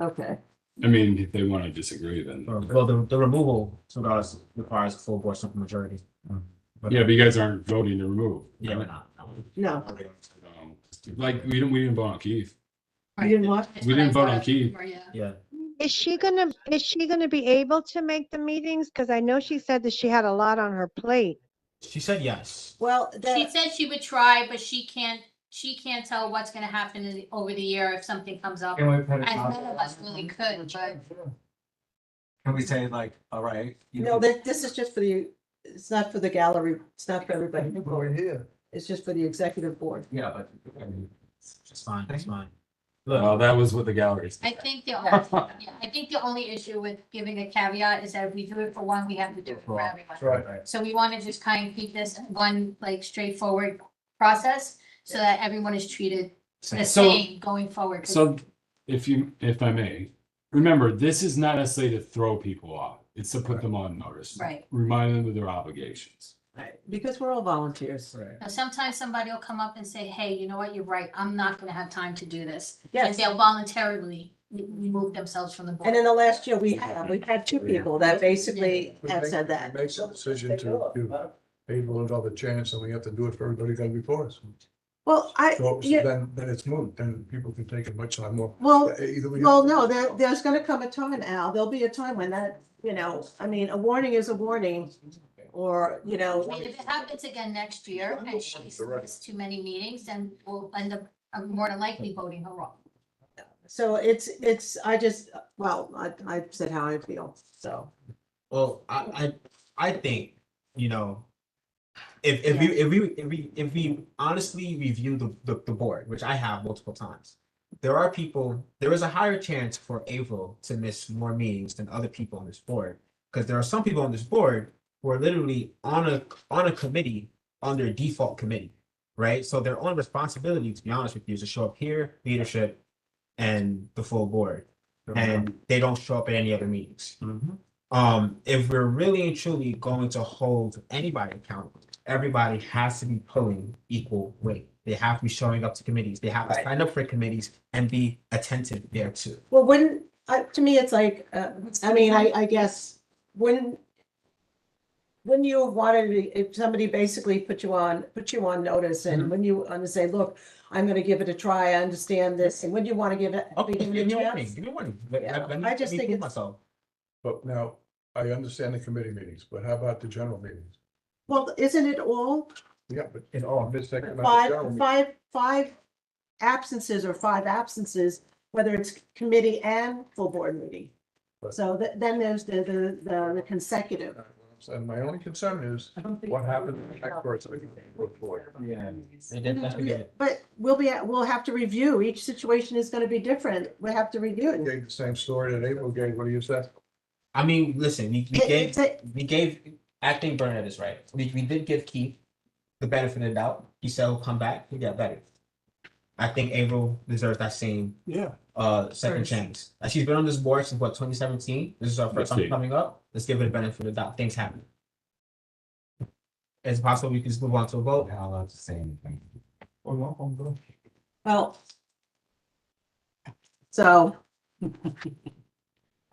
okay. I mean, if they want to disagree, then. Well, the removal requires a full board simple majority. Yeah, but you guys aren't voting to remove. Yeah, we're not. No. Like, we didn't vote on Keith. You didn't what? We didn't vote on Keith. Yeah. Is she gonna be able to make the meetings? Because I know she said that she had a lot on her plate. She said yes. Well, She said she would try, but she can't tell what's gonna happen over the year if something comes up. Can we put it As out none of us really could, but Can we say like, all right? no, this is just for the, it's not for the gallery, it's not for everybody. Here. It's just for the executive board. Yeah, but. It's fine, it's fine. Well, that was what the galleries. I think the only issue with giving a caveat is that if we do it for one, we have to do it for everyone. Right. So we want to just kind of keep this one like straightforward process so that everyone is treated the So- same going forward. 'Cause So if I may, remember, this is not necessarily to throw people off. It's to put them on notice. Right. Remind them of their obligations. Because we're all volunteers. Now, sometimes somebody will come up and say, hey, you know what, you're right, I'm not gonna have time to do this. Yes. And they'll voluntarily remove themselves from the board. And in the last year, we've had two people that basically have said that. Makes a decision to give people another chance, and we have to do it for everybody that before us. Well, So yeah. then it's moved, then people can take it much time more. Well, Either we. well, no, there's gonna come a time, Al, there'll be a time when that, I mean, a warning is a warning. Or, I mean, if it happens again next year and she's missed too many meetings, then we'll end up more than likely voting her off. so I said how I feel, so. Well, I think, if we honestly review the board, which I have multiple times, there is a higher chance for April to miss more meetings than other people on this board. Because there are some people on this board who are literally on a committee, on their default committee, right? So their only responsibility, to be honest with you, is to show up here, leadership, and the full board. And they don't show up at any other meetings. If we're really and truly going to hold anybody accountable, everybody has to be pulling equal weight. They have to be showing up to committees. They have to sign up for committees and be attentive there too. Well, to me, it's like, I guess, when you wanted, if somebody basically put you on notice, and when you want to say, look, I'm gonna give it a try, I understand this, and when you want to give it. Okay, give give it me a a chance? warning, give me a warning. I just think it's. myself. But now, I understand the committee meetings, but how about the general meetings? Well, isn't it all Yeah, but in all, five absences or 5 absences, whether it's committee and full board meeting? So then there's the consecutive. And my only concern is what happens next person. Yeah. That's good. But we'll have to review. Each situation is gonna be different. We have to review it. Gave the same story that April gave. What do you say? I mean, listen, we It's gave acting Burnett is right. We did give Keith the benefit of the doubt. He said he'll come back, he got better. I think April deserves that same second chance. She's been on this board since 2017. This is our first time coming up. Let's give it a benefit of the doubt. Things happen. It's possible we can just move on to a vote. Not allowed to say anything. Well. So.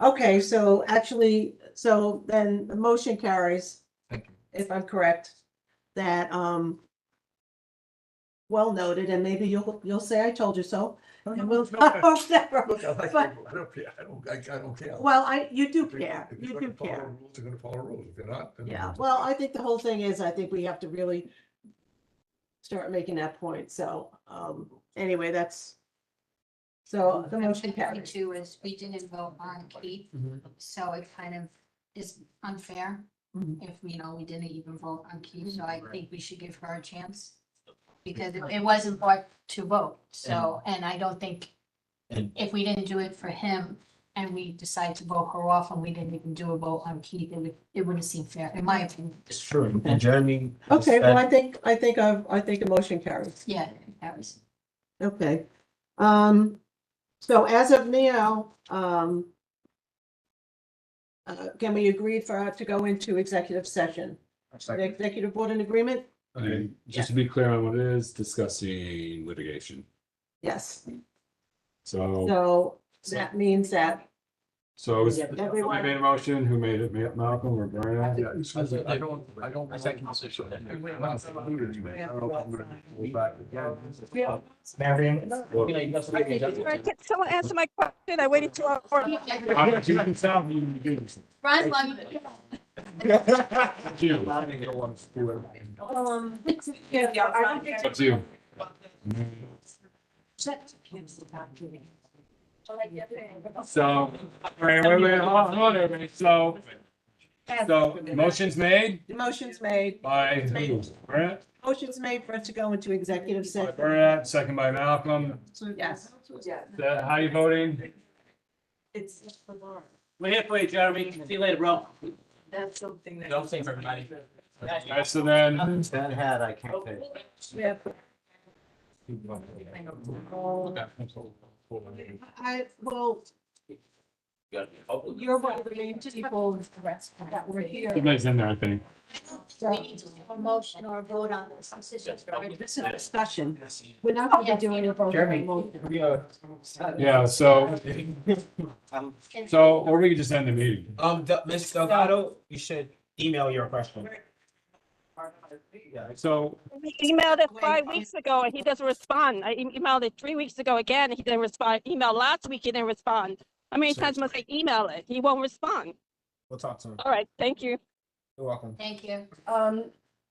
Okay, so actually, so then the motion carries, if I'm correct, that, well noted, and maybe you'll say I told you so. And we'll, I don't care. I don't care. well, you do care, If you you're do gonna follow care. rules, you're gonna follow rules. If you're not, then. Yeah, well, I think the whole thing is, I think we have to really start making that point, so, anyway, that's. So the motion carries. Too is we didn't vote on Keith, so it kind of is unfair if, we didn't even vote on Keith, so I think we should give her a chance. Because it wasn't brought to vote, so, and I don't think if we didn't do it for him and we decide to vote her off and we didn't even do a vote on Keith, it wouldn't seem fair, in my opinion. It's true. And Jeremy. Okay, well, I think a motion carries. Yeah, that was. Okay. So as of now, can we agree to go into executive session? The executive board in agreement? Okay, just to be clear on what it is, discussing litigation. Yes. So, So that means that so is- everyone- somebody made a motion, who made it? Malcolm or Brian? Yeah, he says that I don't second position. I don't know if I'm gonna go back again. Marion? Can someone answer my question? I waited 2 hours. You can tell me you did. Ron's long. You. Yeah, I don't think. It's up to you. So, all right, wait, hold on, everybody. So, motion's made The motion's made. by who? Brett? Motion's made for us to go into executive By session. Burnett, second by Malcolm. Yes. How you voting? It's. We're here for you, Jeremy. See you later, bro. That's something that. Don't say for everybody. All right, so then, That hat I can't take. Yeah. Well, you're one of the main people that were here. everybody's in there, I think. We need to have a motion or a vote on this. This is just. This is a discussion. We're not going to be doing a vote. Jeremy, Yeah, so, or we could just end the meeting. Ms. Delgado, you should email your question. So, We emailed it 5 weeks ago and he doesn't respond. I emailed it 3 weeks ago again. He didn't respond. Emailed last week, he didn't respond. How many times must I email it? He won't respond. We'll talk to him. All right, thank you. You're welcome. Thank you.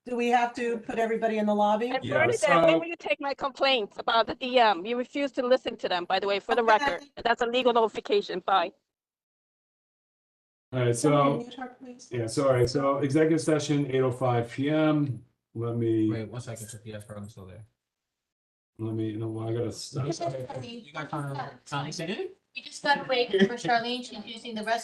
Do we have to put everybody in the lobby? And Yeah, Bernadette, so- when will you take my complaints about the DM? You refuse to listen to them, by the way, for the Okay. record. That's a legal notification. Bye. all right, Someone so, mute her, please. yeah, so, all right, so executive session, 8:05 PM. Let me, Wait, 1 second, Sophia, I'm still there. I gotta stop. You just gotta wait for Charlene. She's using the restroom.